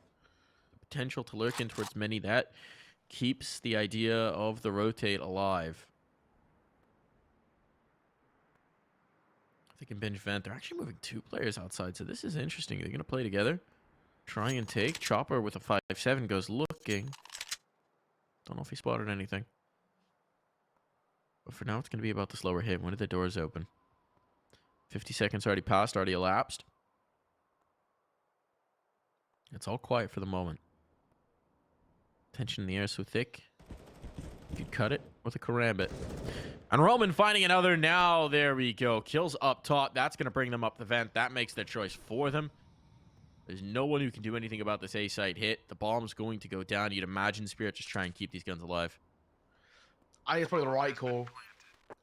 the potential to lurk in towards many, that keeps the idea of the rotate alive. They can binge vent. They're actually moving 2 players outside, so this is interesting. They're going to play together. Try and take. Chopper with a 5-7 goes looking. Don't know if he spotted anything. But for now, it's going to be about the slower hit. When did the doors open? 50 seconds already passed, already elapsed. It's all quiet for the moment. Tension in the air so thick. You could cut it with a karambit. And Roman finding another. Now, there we go. Kills up top. That's going to bring them up the vent. That makes their choice for them. There's no one who can do anything about this A-site hit. The bomb's going to go down. You'd imagine Spirit just try and keep these guns alive. I think it's probably the right call.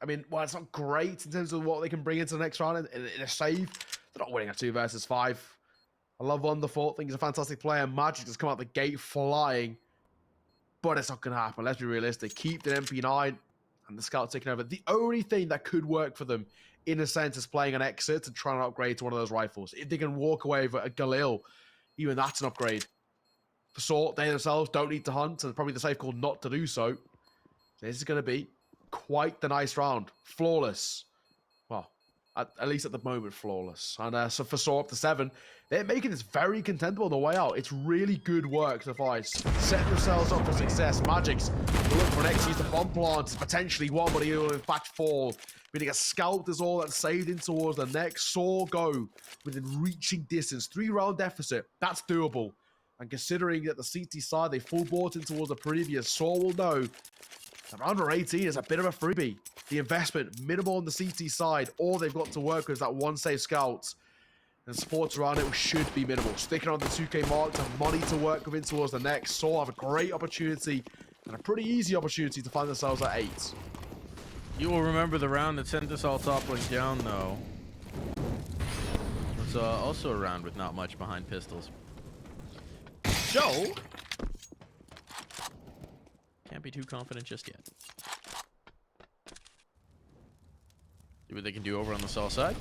I mean, well, it's not great in terms of what they can bring into the next round in a save. They're not winning a 2 versus 5. I love Wonderful. I think he's a fantastic player. Magic has come out the gate flying. But it's not going to happen. Let's be realistic. Keep the MP9 and the Scout taking over. The only thing that could work for them, in a sense, is playing an exit and trying to upgrade to one of those rifles. If they can walk away with a Galil, even that's an upgrade. For sAw, they themselves don't need to hunt, and probably the safe call not to do so. This is going to be quite the nice round. Flawless. Well, at least at the moment, flawless. And so for sAw up to 7, they're making this very contendable on the way out. It's really good work to fight. Setting themselves up for success. Magic's look for an X, use the bomb plant. Potentially one, but he'll in fact fall. Meaning a scout is all that's saved in towards the next. sAw go within reaching distance. 3-round deficit. That's doable. And considering that the CT side, they full bought in towards the previous, sAw will know that round number 18 is a bit of a freebie. The investment, minimal on the CT side. All they've got to work with is that one safe scout. And supports around it should be minimal. Sticking on the 2K mark to money to work with in towards the next. sAw have a great opportunity and a pretty easy opportunity to find themselves at 8. You will remember the round that sent us all toppling down, though. It was also a round with not much behind pistols. So, can't be too confident just yet. See what they can do over on the sAw side.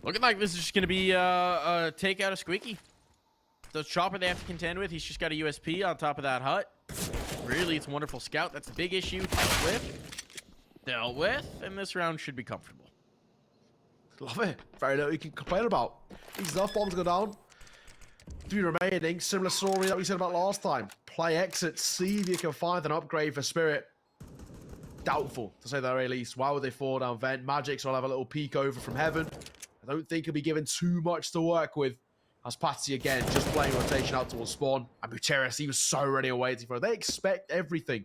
Looking like this is just going to be a takeout of Squeaky. The Chopper they have to contend with, he's just got a USP on top of that hut. Really, it's a wonderful scout. That's the big issue. Dealt with, and this round should be comfortable. Love it. Very little you can complain about. These enough bombs go down. 3 remaining. Similar story that we said about last time. Play exit. See if you can find an upgrade for Spirit. Doubtful, to say the very least. Why would they fall down vent? Magic, so I'll have a little peek over from heaven. I don't think he'll be given too much to work with. As Patsy again, just playing rotation out towards spawn. And Buteris, he was so ready and waiting for it. They expect everything.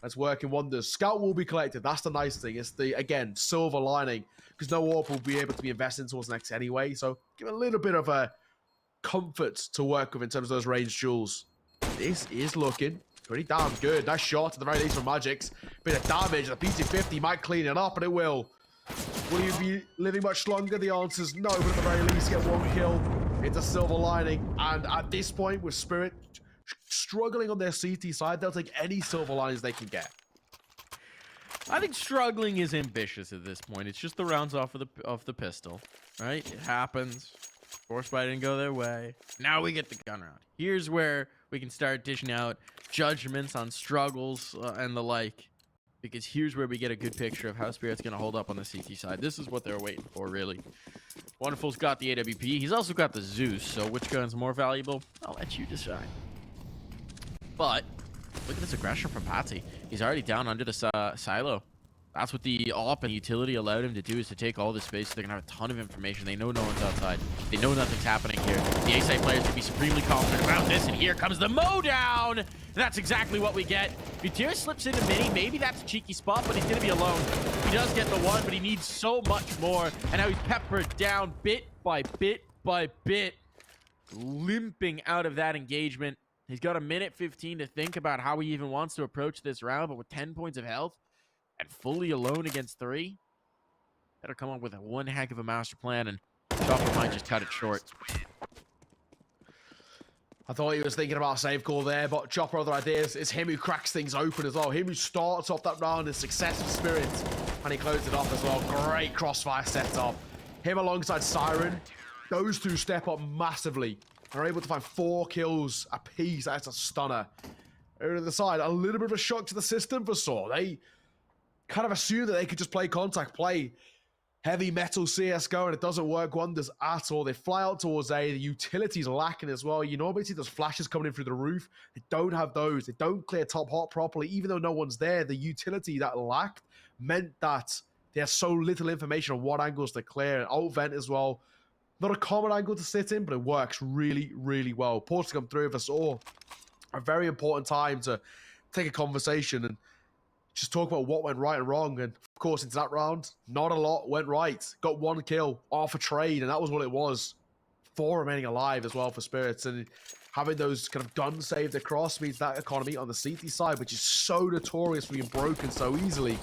That's working wonders. Scout will be collected. That's the nice thing. It's the, again, silver lining. Because no AWP will be able to be invested towards next anyway. So give a little bit of a comfort to work with in terms of those range jewels. This is looking pretty damn good. Nice shot at the very least from Magic's. Bit of damage. The PT-50 might clean it up, and it will. Will you be living much longer? The answer is no, but at the very least, get one kill. It's a silver lining. And at this point, with Spirit struggling on their CT side, they'll take any silver linings they can get. I think struggling is ambitious at this point. It's just the rounds off of the pistol, right? It happens. Force buy didn't go their way. Now we get the gun round. Here's where we can start dishing out judgments on struggles and the like. Because here's where we get a good picture of how Spirit's going to hold up on the CT side. This is what they're waiting for, really. Wonderful's got the AWP. He's also got the Zeus, so which gun's more valuable? I'll let you decide. But look at this aggression from Patsy. He's already down under the silo. That's what the AWP and utility allowed him to do, is to take all this space. So they're going to have a ton of information. They know no one's outside. They know nothing's happening here. The A-side players can be supremely confident about this. And here comes the mowdown. And that's exactly what we get. Gutierrez slips into mini. Maybe that's a cheeky spot, but he's going to be alone. He does get the one, but he needs so much more. And now he's peppered down bit by bit by bit, limping out of that engagement. He's got a minute 15 to think about how he even wants to approach this round, but with 10 points of health and fully alone against 3, better come up with one heck of a master plan, and Chopper might just cut it short. I thought he was thinking about a save call there, but Chopper, other ideas. It's him who cracks things open as well. Him who starts off that round in successive Spirit, and he closed it off as well. Great crossfire setup. Him alongside Siren. Those two step up massively. They're able to find 4 kills apiece. That's a stunner. Over to the side, a little bit of a shock to the system for sAw. They kind of assumed that they could just play contact, play heavy metal CSGO, and it doesn't work wonders at all. They fly out towards A. The utility's lacking as well. You normally see those flashes coming in through the roof. They don't have those. They don't clear top hot properly. Even though no one's there, the utility that lacked meant that there's so little information on what angles to clear. And alt vent as well. Not a common angle to sit in, but it works really, really well. Ports come through for sAw. A very important time to take a conversation and just talk about what went right and wrong. And of course, into that round, not a lot went right. Got 1 kill off a trade, and that was what it was. 4 remaining alive as well for Spirits. And having those kind of guns saved across means that economy on the CT side, which is so notorious for being broken so easily,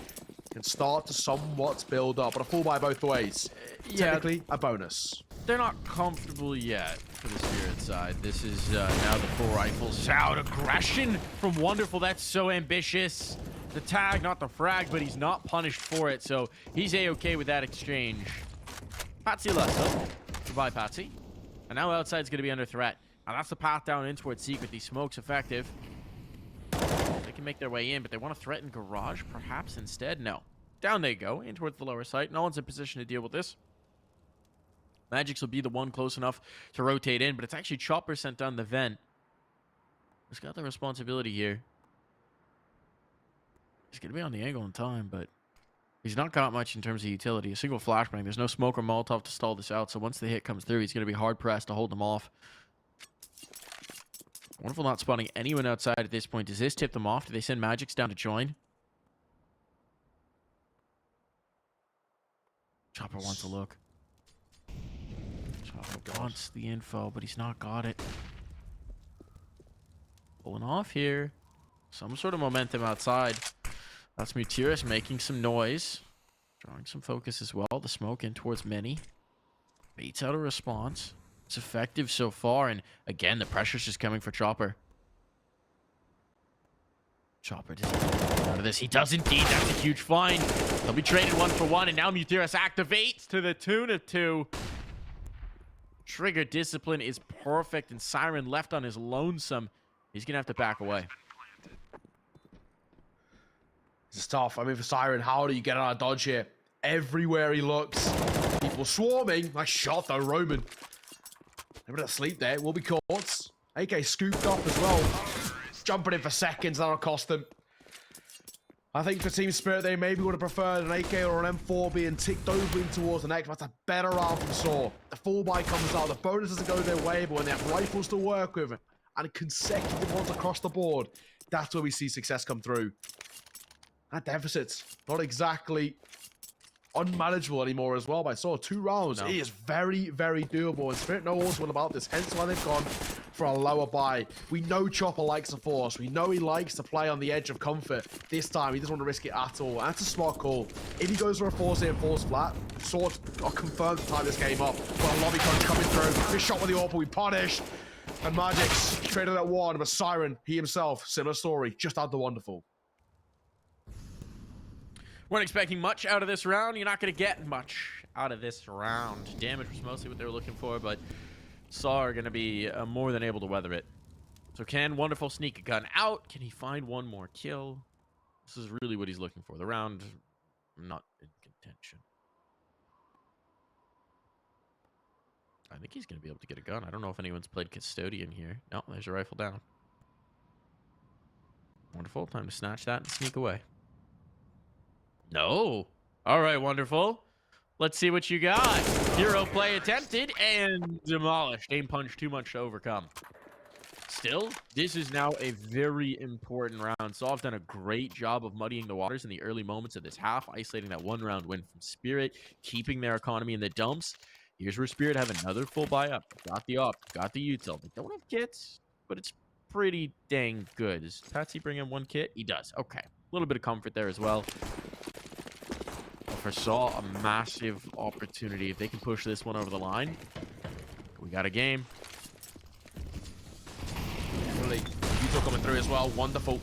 can start to somewhat build up. But a full buy both ways. Technically, a bonus. They're not comfortable yet for the Spirit side. This is now the full rifle sound aggression from Wonderful. That's so ambitious. The tag, not the frag, but he's not punished for it, so he's A-okay with that exchange. Patsy Lesso. Goodbye, Patsy. And now outside's going to be under threat. Now that's the path down in towards Secret. These smokes effective. They can make their way in, but they want to threaten Garage perhaps instead? No. Down they go, in towards the lower site. No one's in position to deal with this. Magix will be the one close enough to rotate in, but it's actually Chopper sent down the vent. He's got the responsibility here. He's going to be on the angle in time, but he's not got much in terms of utility. A single flashbang. There's no smoke or Molotov to stall this out, so once the hit comes through, he's going to be hard-pressed to hold them off. Wonderful not spotting anyone outside at this point. Does this tip them off? Do they send Magix down to join? Chopper wants a look. Chopper wants the info, but he's not got it. Pulling off here. Some sort of momentum outside. That's Mutiris making some noise. Drawing some focus as well. The smoke in towards Mini. Baits out a response. It's effective so far. And again, the pressure's just coming for Chopper. Chopper doesn't get out of this. He does indeed. That's a huge find. They'll be traded 1 for 1. And now Mutiris activates to the tune of 2. Trigger discipline is perfect. And Siren left on his lonesome. He's going to have to back away. It's tough. I mean, for Siren, how do you get out of dodge here? Everywhere he looks, people swarming. Nice shot, though, Roman. Everybody asleep there. Will be caught. AK scooped up as well. Jumping in for seconds. That'll cost them. I think for Team Spirit, they maybe would have preferred an AK or an M4 being ticked over in towards the next. But that's a better round from sAw. The full buy comes out. The bonus doesn't go their way, but when they have rifles to work with and consecutive ones across the board, that's where we see success come through. That deficit's not exactly unmanageable anymore as well by sAw. 2 rounds. No. It is very, very doable. And Spirit know also about this. Hence why they've gone for a lower buy. We know Chopper likes a force. We know he likes to play on the edge of comfort. This time, he doesn't want to risk it at all. And that's a smart call. If he goes for a force in, force flat, Swords are confirmed to tie this game up. But a lobby crunch coming through. This shot with the AWP, we punish. And Magic's traded at one, but Siren, he himself, similar story, just had the wonderful. Weren't expecting much out of this round. You're not going to get much out of this round. Damage was mostly what they were looking for, but sAw are going to be more than able to weather it. So can Wonderful sneak a gun out? Can he find one more kill? This is really what he's looking for. The round, not in contention. I think he's going to be able to get a gun. I don't know if anyone's played Custodian here. No, there's a rifle down. Wonderful. Time to snatch that and sneak away. No. All right, Wonderful. Let's see what you got. Hero play attempted and demolished. Aim punch too much to overcome. Still, this is now a very important round. sAw have done a great job of muddying the waters in the early moments of this half, isolating that one round win from Spirit, keeping their economy in the dumps. Here's where Spirit have another full buy up. Got the op, got the util. They don't have kits, but it's pretty dang good. Does Patsy bring in one kit? He does. Okay. A little bit of comfort there as well. For sAw, a massive opportunity. If they can push this one over the line, we got a game. Really, util coming through as well. Wonderful.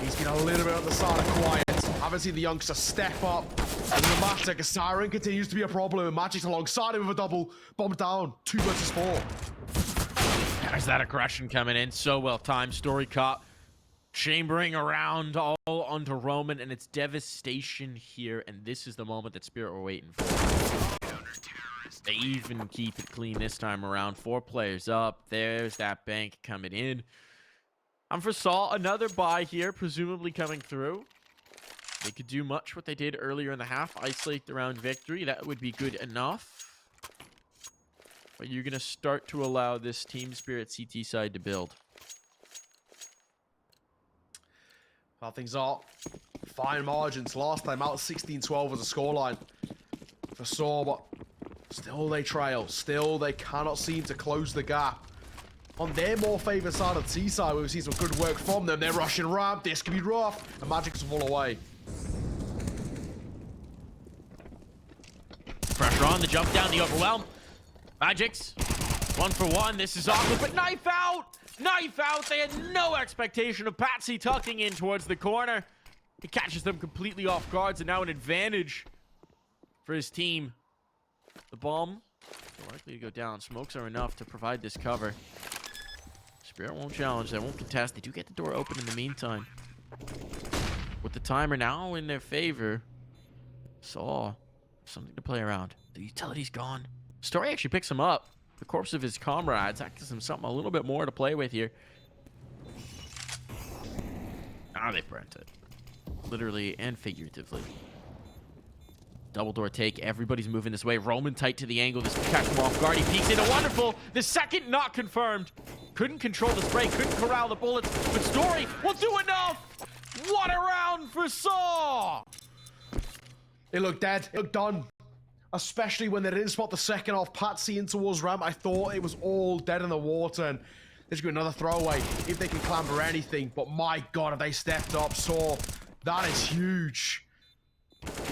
He's been a little bit on the side of quiet. Haven't seen the youngster step up. And the Matic, a Siren continues to be a problem. And Magic's alongside him with a double. Bomb down. 2 versus 4. There's that aggression coming in. So well timed. Story caught. Chambering around all onto Roman. And it's devastation here. And this is the moment that Spirit were waiting for. They even keep it clean this time around. 4 players up. There's that bank coming in. I'm for sAw. Another buy here. Presumably coming through. They could do much what they did earlier in the half. Isolate the round victory. That would be good enough. But you're going to start to allow this Team Spirit CT side to build. How things are. Fine margins. Last time out 16-12 was a scoreline for sAw, but still they trail. Still they cannot seem to close the gap. On their more favored side of the T side, we've seen some good work from them. They're rushing ramp. This could be rough. And Magic's will fall away. Pressure on, the jump down, the overwhelm. Magic's 1-for-1. This is awkward, but knife out! Knife out! They had no expectation of Patsy tucking in towards the corner. He catches them completely off guard, and now an advantage for his team. The bomb likely to go down. Smokes are enough to provide this cover. Spirit won't challenge. They won't contest. They do get the door open in the meantime. With the timer now in their favor, sAw something to play around. The utility's gone. Story actually picks him up. The corpse of his comrades. That gives him something a little bit more to play with here. Ah, they burnt it. Literally and figuratively. Double door take. Everybody's moving this way. Roman tight to the angle. This will catch him off guard. He peeks into Wonderful. The second not confirmed. Couldn't control the spray. Couldn't corral the bullets. But Story will do enough. What a round for sAw. It looked dead. It looked done. Especially when they didn't spot the second off Patsy in towards ramp. I thought it was all dead in the water. And there's going to be another throwaway if they can clamber anything. But my God, have they stepped up. sAw, that is huge.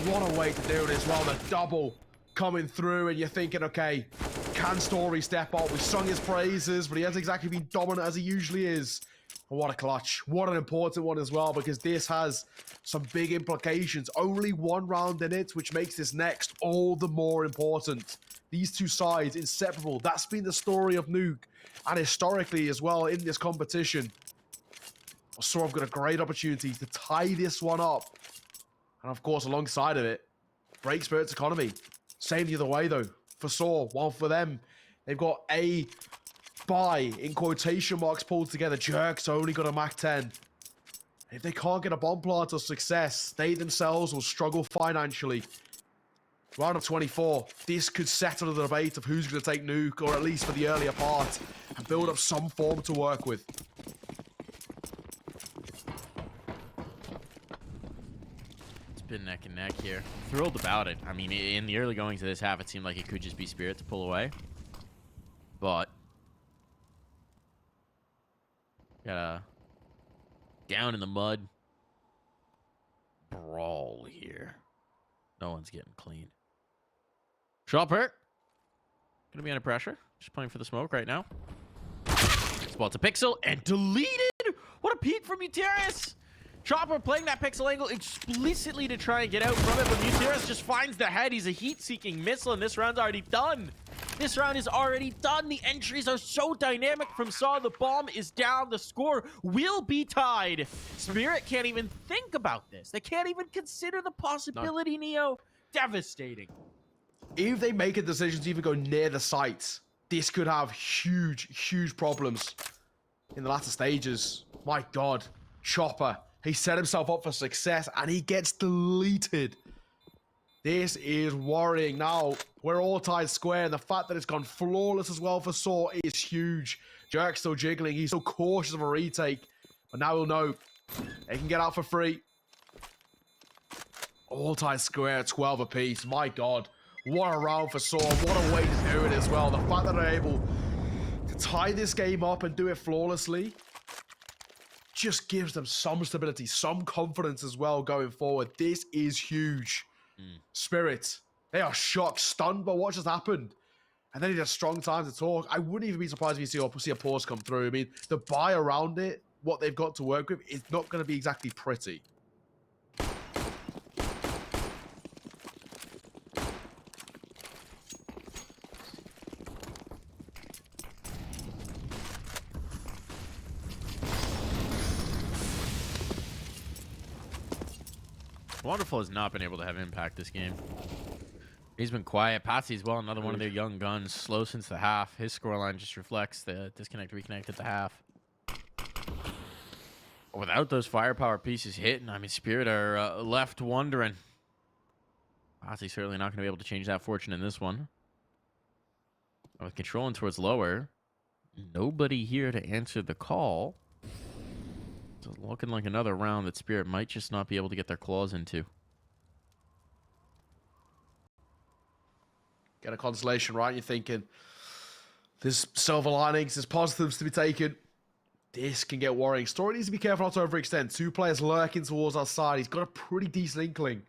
What a way to do it as well. The double coming through. And you're thinking, okay, can Story step up? We sung his praises, but he hasn't exactly been dominant as he usually is. What a clutch. What an important one as well, because this has some big implications. Only 1 round in it, which makes this next all the more important. These two sides, inseparable. That's been the story of Nuke. And historically as well in this competition. sAw have got a great opportunity to tie this one up. And of course, alongside of it, break Spirit's economy. Same the other way though. For sAw, one for them. They've got a buy in quotation marks pulled together. Jerks only got a Mach 10. If they can't get a bomb plant or success, they themselves will struggle financially. Round of 24. This could settle the debate of who's going to take Nuke, or at least for the earlier part, and build up some form to work with. It's been neck and neck here. Thrilled about it. I mean, in the early goings of this half, it seemed like it could just be Spirit to pull away. But down in the mud. Brawl here. No one's getting clean. Chopper. Gonna be under pressure. Just playing for the smoke right now. Spots a pixel and deleted. What a peek from Muteris. Chopper playing that pixel angle explicitly to try and get out from it, but Muteris just finds the head. He's a heat-seeking missile, and this round's already done. This round is already done. The entries are so dynamic from sAw. The bomb is down. The score will be tied. Spirit can't even think about this. They can't even consider the possibility, Neo. Devastating. If they make a decision to even go near the site, this could have huge problems in the latter stages. My God, Chopper. He set himself up for success, and he gets deleted. This is worrying. Now, we're all tied square, and the fact that it's gone flawless as well for sAw is huge. Jerk's still jiggling. He's so cautious of a retake, but now he'll know they can get out for free. All tied square, 12 apiece. My God, what a round for sAw. What a way to do it as well. The fact that they're able to tie this game up and do it flawlessly just gives them some stability, some confidence as well going forward. This is huge. Spirit, they are shocked, stunned by what just happened. And then he has strong time to talk. I wouldn't even be surprised if you see a pause come through. I mean, the buy around it, what they've got to work with, is not going to be exactly pretty. Wonderful has not been able to have impact this game. He's been quiet. Patsy as well, another one of their young guns. Slow since the half. His scoreline just reflects the disconnect, reconnect at the half. Without those firepower pieces hitting, I mean, Spirit are left wondering. Patsy's certainly not going to be able to change that fortune in this one. And with controlling towards lower, nobody here to answer the call. So looking like another round that Spirit might just not be able to get their claws into. Get a consolation, right? You're thinking there's silver linings, there's positives to be taken. This can get worrying. Story needs to be careful not to overextend. Two players lurking towards our side. He's got a pretty decent inkling.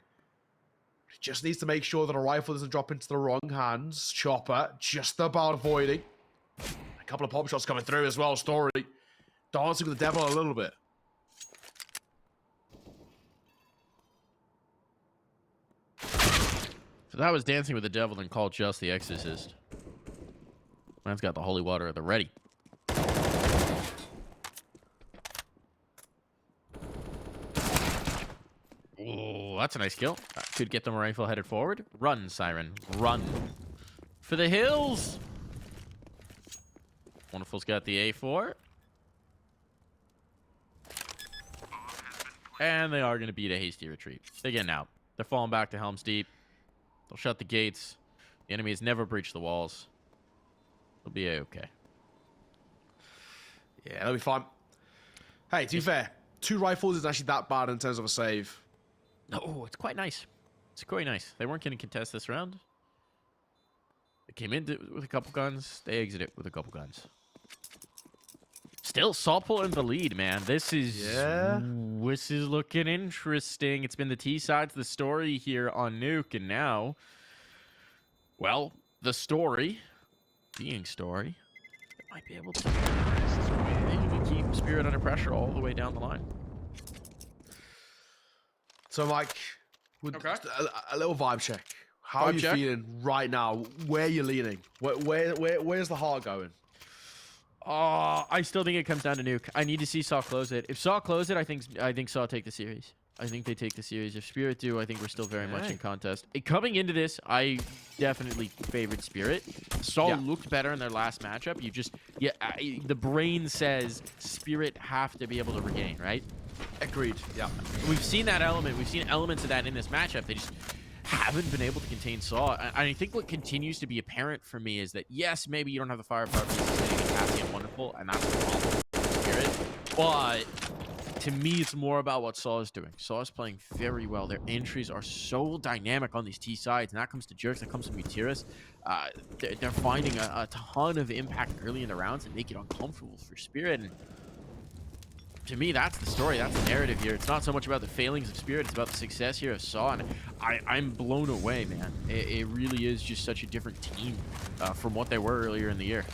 He just needs to make sure that a rifle doesn't drop into the wrong hands. Chopper just about avoiding. A couple of pop shots coming through as well. Story dancing with the devil a little bit. So that was Dancing with the Devil and called Just the Exorcist. Man's got the holy water at the ready. Oh, that's a nice kill. That could get them a rifle headed forward. Run, Siren. Run. For the hills. Wonderful's got the A4. And they are going to beat a hasty retreat. They're getting out. They're falling back to Helm's Deep. They'll shut the gates. The enemy has never breached the walls. They'll be okay. Yeah, they'll be fine. Hey, to be fair, 2 rifles isn't actually that bad in terms of a save. No, it's quite nice. It's quite nice. They weren't going to contest this round. They came in with a couple guns. They exited with a couple guns. Still, sawpull in the lead, man. This is looking interesting. It's been the T side to the story here on Nuke, and now, well, the story, being story, might be able to maybe keep Spirit under pressure all the way down the line. So, Mike, Okay. a little vibe check. How are you feeling right now? Where are you leaning? Where's the heart going? I still think it comes down to Nuke. I need to see sAw close it. If sAw close it, I think sAw take the series. I think they take the series. If Spirit do, I think we're still very much in contest. Coming into this, I definitely favored Spirit. sAw looked better in their last matchup. The brain says Spirit have to be able to regain, right? Agreed. Yeah. We've seen that element. We've seen elements of that in this matchup. They just haven't been able to contain sAw. And I think what continues to be apparent for me is that, yes, maybe you don't have the firepower pieces that you can happy and wonderful, and that's the problem with Spirit. But to me, it's more about what sAw is doing. sAw is playing very well. Their entries are so dynamic on these T sides, and that comes to Jerks, that comes to Muteris. They're finding a ton of impact early in the rounds and make it uncomfortable for Spirit. And to me, that's the story. That's the narrative here. It's not so much about the failings of Spirit. It's about the success here of sAw. And I'm blown away, man. It really is just such a different team from what they were earlier in the year.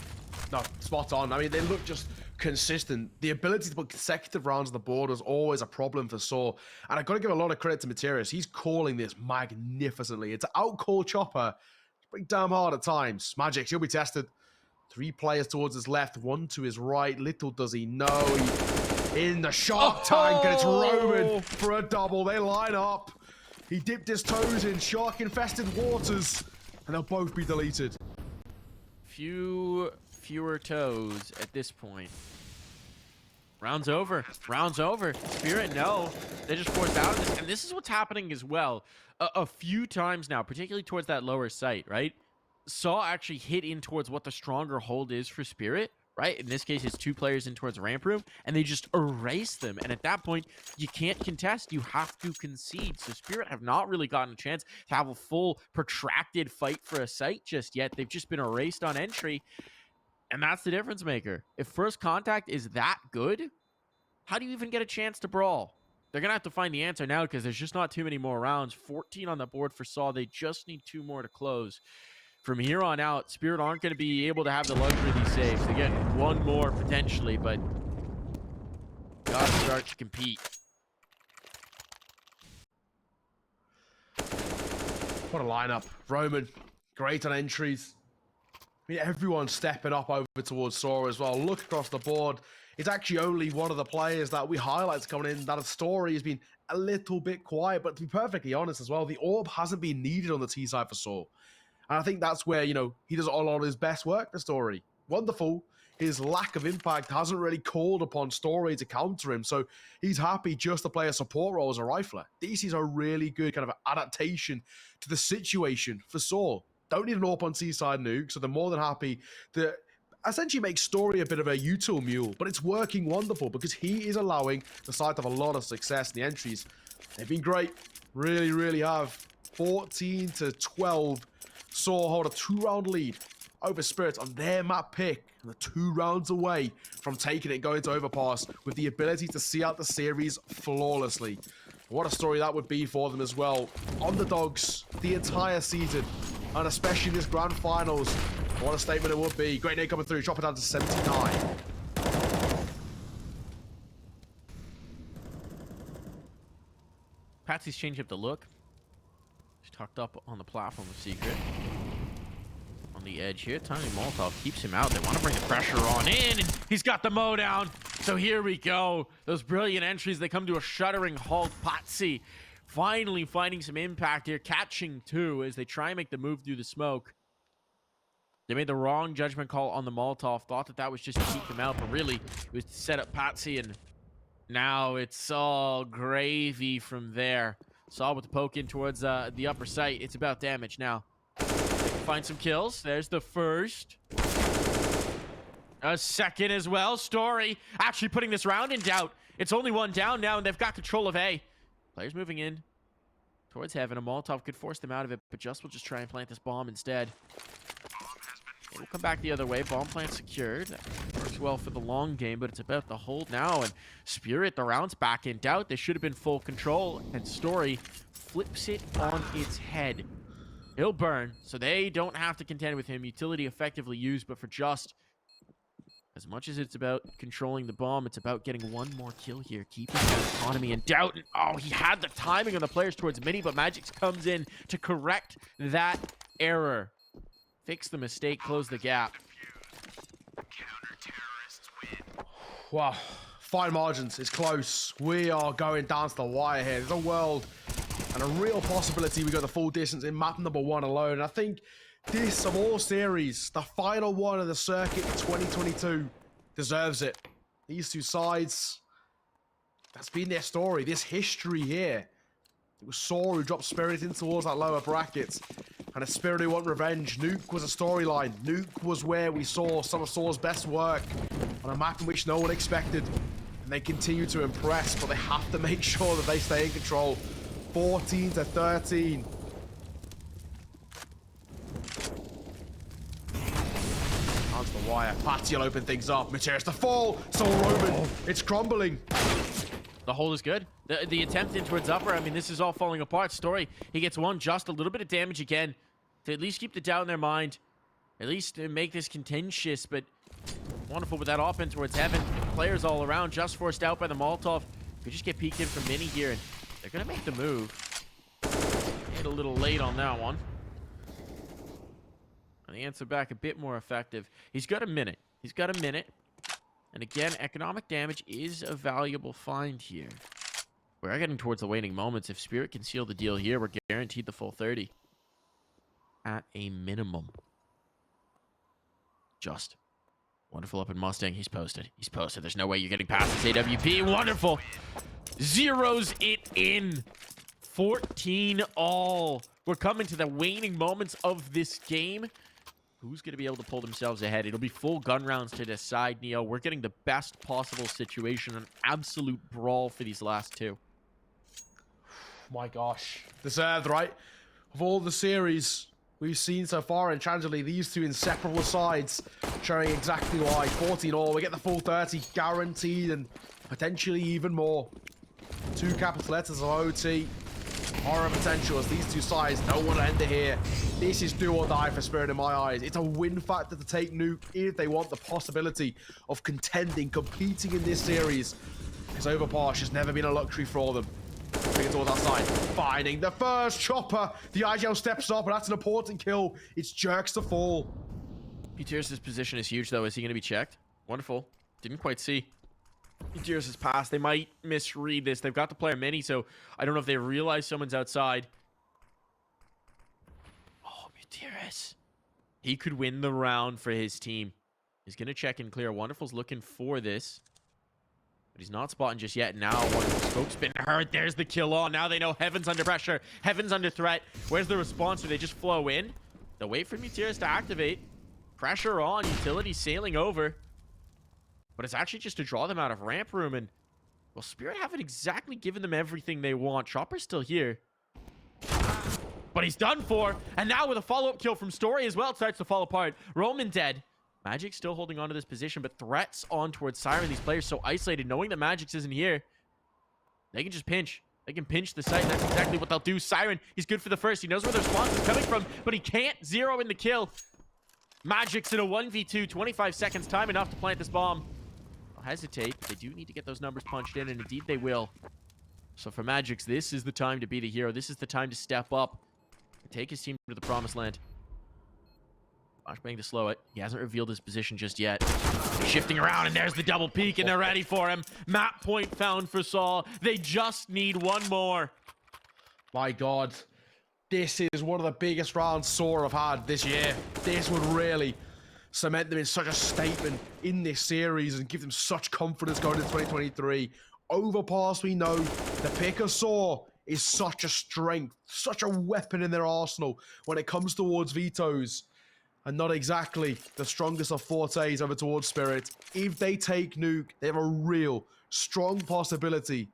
No, spot on. I mean, they look just consistent. The ability to put consecutive rounds on the board was always a problem for sAw. And I've got to give a lot of credit to Materius. He's calling this magnificently. It's out-call Chopper. It's pretty damn hard at times. Magic, he'll be tested. 3 players towards his left, 1 to his right. Little does he know. In the shark tank, and it's Roman for a double. They line up. He dipped his toes in shark-infested waters, and they'll both be deleted. Fewer toes at this point. Round's over. Round's over. Spirit, no. They just forced out of this. And this is what's happening as well. A few times now, particularly towards that lower site, right? sAw actually hit in towards what the stronger hold is for Spirit, right? In this case, it's 2 players in towards ramp room, and they just erase them. And at that point, you can't contest. You have to concede. So Spirit have not really gotten a chance to have a full, protracted fight for a site just yet. They've just been erased on entry. And that's the difference maker. If first contact is that good, how do you even get a chance to brawl? They're going to have to find the answer now because there's just not too many more rounds. 14 on the board for sAw. They just need 2 more to close. From here on out, Spirit aren't going to be able to have the luxury of these saves. They get 1 more potentially, but got to start to compete. What a lineup. Roman, great on entries. I mean, everyone's stepping up over towards sAw as well. Look across the board. It's actually only one of the players that we highlight coming in that a story has been a little bit quiet. But to be perfectly honest as well, the orb hasn't been needed on the T side for sAw. And I think that's where, you know, he does a lot of his best work, the story. Wonderful. His lack of impact hasn't really called upon story to counter him. So he's happy just to play a support role as a rifler. DC's a really good kind of adaptation to the situation for sAw. Don't need an AWP on Seaside Nuke, so they're more than happy to essentially make story a bit of a util mule, but it's working wonderful because he is allowing the side to have a lot of success in the entries. They've been great. Really, really have. 14 to 12. sAw hold a 2-round lead over Spirit on their map pick. And they're 2 rounds away from taking it and going to Overpass with the ability to see out the series flawlessly. What a story that would be for them as well. Underdogs the entire season, and especially this grand finals. What a statement it would be. Great nade coming through. Drop it down to 79. Patsy's changed up the look. He's tucked up on the platform with Secret. On the edge here. Tiny Molotov keeps him out. They want to bring the pressure on in, and he's got the Mo down. So here we go. Those brilliant entries, they come to a shuddering halt. Patsy finally finding some impact here. Catching 2 as they try and make the move through the smoke. They made the wrong judgment call on the Molotov. Thought that was just to keep him out, but really it was to set up Patsy, and now it's all gravy from there. sAw with the poke in towards the upper site. It's about damage now. Find some kills. There's the first. A second as well. Story actually putting this round in doubt. It's only 1 down now, and they've got control of A. Players moving in towards heaven. A Molotov could force them out of it, but Just will just try and plant this bomb instead. It will come back the other way. Bomb plant secured. That works well for the long game, but it's about the hold now. And Spirit, the round's back in doubt. They should have been full control, and Story flips it on its head. He'll burn, so they don't have to contend with him. Utility effectively used, but for Just, as much as it's about controlling the bomb, it's about getting 1 more kill here, keeping that economy in doubt. And, oh, he had the timing on the players towards Mini, but Magix comes in to correct that error. Fix the mistake, close the gap. Wow. Fine margins. It's close. We are going down to the wire here. There's a world and a real possibility we go the full distance in map number 1 alone. And I think this, of all series, the final one of the circuit for 2022, deserves it. These 2 sides, that's been their story, this history here. It was sAw who dropped Spirit in towards that lower bracket. And a Spirit who want revenge. Nuke was a storyline. Nuke was where we saw some of sAw's best work on a map in which no one expected. And they continue to impress, but they have to make sure that they stay in control. 14 to 13. Onto the wire. Patsy will open things up. Mateus to fall. So Roman. It's crumbling. The hole is good. The attempt in towards upper, I mean, this is all falling apart. Story, he gets one, just a little bit of damage again to at least keep the doubt in their mind. At least to make this contentious, but wonderful with that offense towards heaven. Players all around, just forced out by the Molotov. Could just get peeked in from Mini here, and they're going to make the move. Hit a little late on that one. And the answer back a bit more effective. He's got a minute. He's got a minute. And again, economic damage is a valuable find here. We are getting towards the waning moments. If Spirit can seal the deal here, we're guaranteed the full 30. At a minimum. Just. Wonderful up in Mustang. He's posted. He's posted. There's no way you're getting past this AWP. Wonderful. Zeroes it in. 14 all. We're coming to the waning moments of this game. Who's going to be able to pull themselves ahead? It'll be full gun rounds to decide, Neo. We're getting the best possible situation. An absolute brawl for these last two. My gosh. Deserved, right? Of all the series we've seen so far, and tragically, these two inseparable sides showing exactly why. 14 all. We get the full 30 guaranteed, and potentially even more. 2 capital letters of OT. Horror potential as these two sides don't want to end it here. This is do or die for Spirit in my eyes. It's a win factor to take Nuke if they want the possibility of contending, competing in this series. Because Overpass has never been a luxury for them. Bringing towards that side. Finding the first chopper. The IGL steps up, and that's an important kill. It's Jerks to fall. Mateus' position is huge, though. Is he going to be checked? Wonderful. Didn't quite see. Mateus' pass. They might misread this. They've got the player mini, so I don't know if they realize someone's outside. Oh, Mateus. He could win the round for his team. He's going to check and clear. Wonderful's looking for this. But he's not spotting just yet. Now, Wonderful's smoke's been hurt. There's the kill on. Now they know Heaven's under pressure. Heaven's under threat. Where's the response? Do they just flow in? They'll wait for Mateus to activate. Pressure on. Utility sailing over. But it's actually just to draw them out of ramp room. And, well, Spirit haven't exactly given them everything they want. Chopper's still here. But he's done for. And now with a follow-up kill from Story as well, it starts to fall apart. Roman dead. Magic's still holding on to this position, but threats on towards Siren. These players so isolated, knowing that Magic's isn't here. They can just pinch. They can pinch the site, and that's exactly what they'll do. Siren, he's good for the first. He knows where the response is coming from, but he can't zero in the kill. Magic's in a 1v2, 25 seconds, time enough to plant this bomb. They'll hesitate. They do need to get those numbers punched in, and indeed they will. So for Magic's, this is the time to be the hero. This is the time to step up and take his team to the promised land. Flashbang to slow it. He hasn't revealed his position just yet. Shifting around, and there's the double peek, and they're ready for him. Map point found for sAw. They just need one more. My God. This is one of the biggest rounds sAw have had this year. This would really cement them in such a statement in this series and give them such confidence going into 2023. Overpass, we know the pick of sAw is such a strength, such a weapon in their arsenal when it comes towards vetoes. And not exactly the strongest of fortes over towards Spirit. If they take Nuke, they have a real strong possibility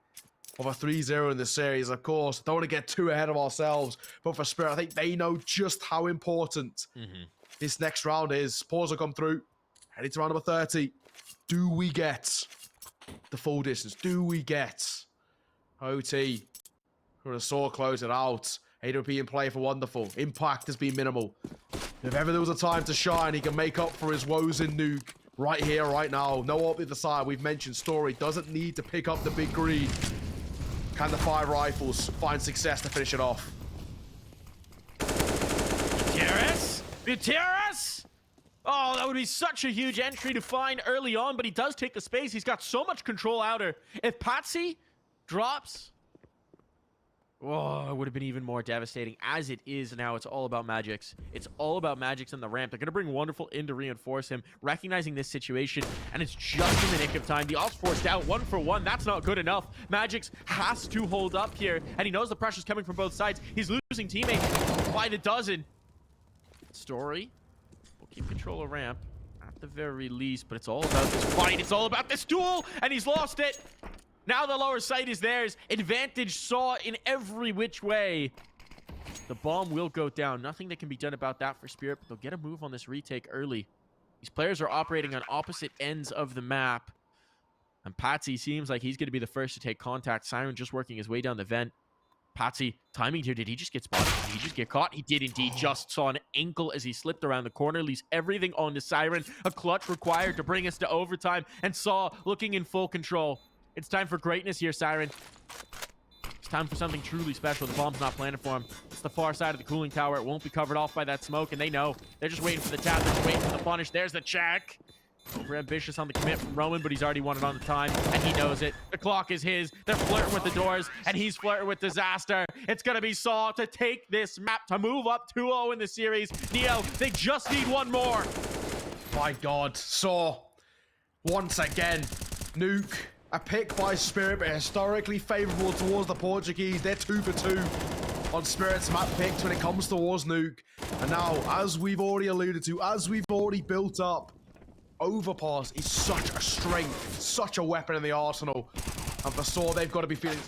of a 3-0 in the series. Of course, don't want to get too ahead of ourselves, but for Spirit, I think they know just how important this next round is. Pause will come through. Heading to round number 30. Do we get the full distance? Do we get OT? We're going to sAw close it out. AWP in play for Wonderful. Impact has been minimal. If ever there was a time to shine, he can make up for his woes in Nuke. Right here, right now. No up either side. We've mentioned Story doesn't need to pick up the big green. Can the 5 rifles find success to finish it off? Gutierrez? Oh, that would be such a huge entry to find early on, but he does take the space. He's got so much control outer. If Patsy drops... oh, it would have been even more devastating. As it is now, it's all about Magic's. It's all about Magic's in the ramp. They're going to bring Wonderful in to reinforce him, recognizing this situation, and it's just in the nick of time. The off's forced out, 1 for 1. That's not good enough. Magic's has to hold up here, and he knows the pressure's coming from both sides. He's losing teammates by the dozen. Story will keep control of ramp at the very least, but it's all about this fight. It's all about this duel, and he's lost it. Now the lower site is theirs. Advantage sAw in every which way. The bomb will go down. Nothing that can be done about that for Spirit, but they'll get a move on this retake early. These players are operating on opposite ends of the map. And Patsy seems like he's going to be the first to take contact. Siren just working his way down the vent. Patsy, timing here. Did he just get spotted? Did he just get caught? He did indeed. Just saw an ankle as he slipped around the corner. Leaves everything on to Siren. A clutch required to bring us to overtime. And Saw looking in full control. It's time for greatness here, Siren. It's time for something truly special. The bomb's not planted for him. It's the far side of the cooling tower. It won't be covered off by that smoke, and they know. They're just waiting for the tap. They're just waiting for the punish. There's the check. Over ambitious on the commit from Roman, but he's already won it on the time, and he knows it. The clock is his. They're flirting with the doors, and he's flirting with disaster. It's going to be Saw to take this map, to move up 2-0 in the series. Neo, they just need one more. My God, Saw, once again, Nuke, a pick by Spirit, but historically favorable towards the Portuguese. They're 2 for 2 on Spirit's map picks when it comes towards Nuke. And now, as we've already alluded to, as we've already built up, Overpass is such a strength, such a weapon in the arsenal. And for Saw, they've got to be feeling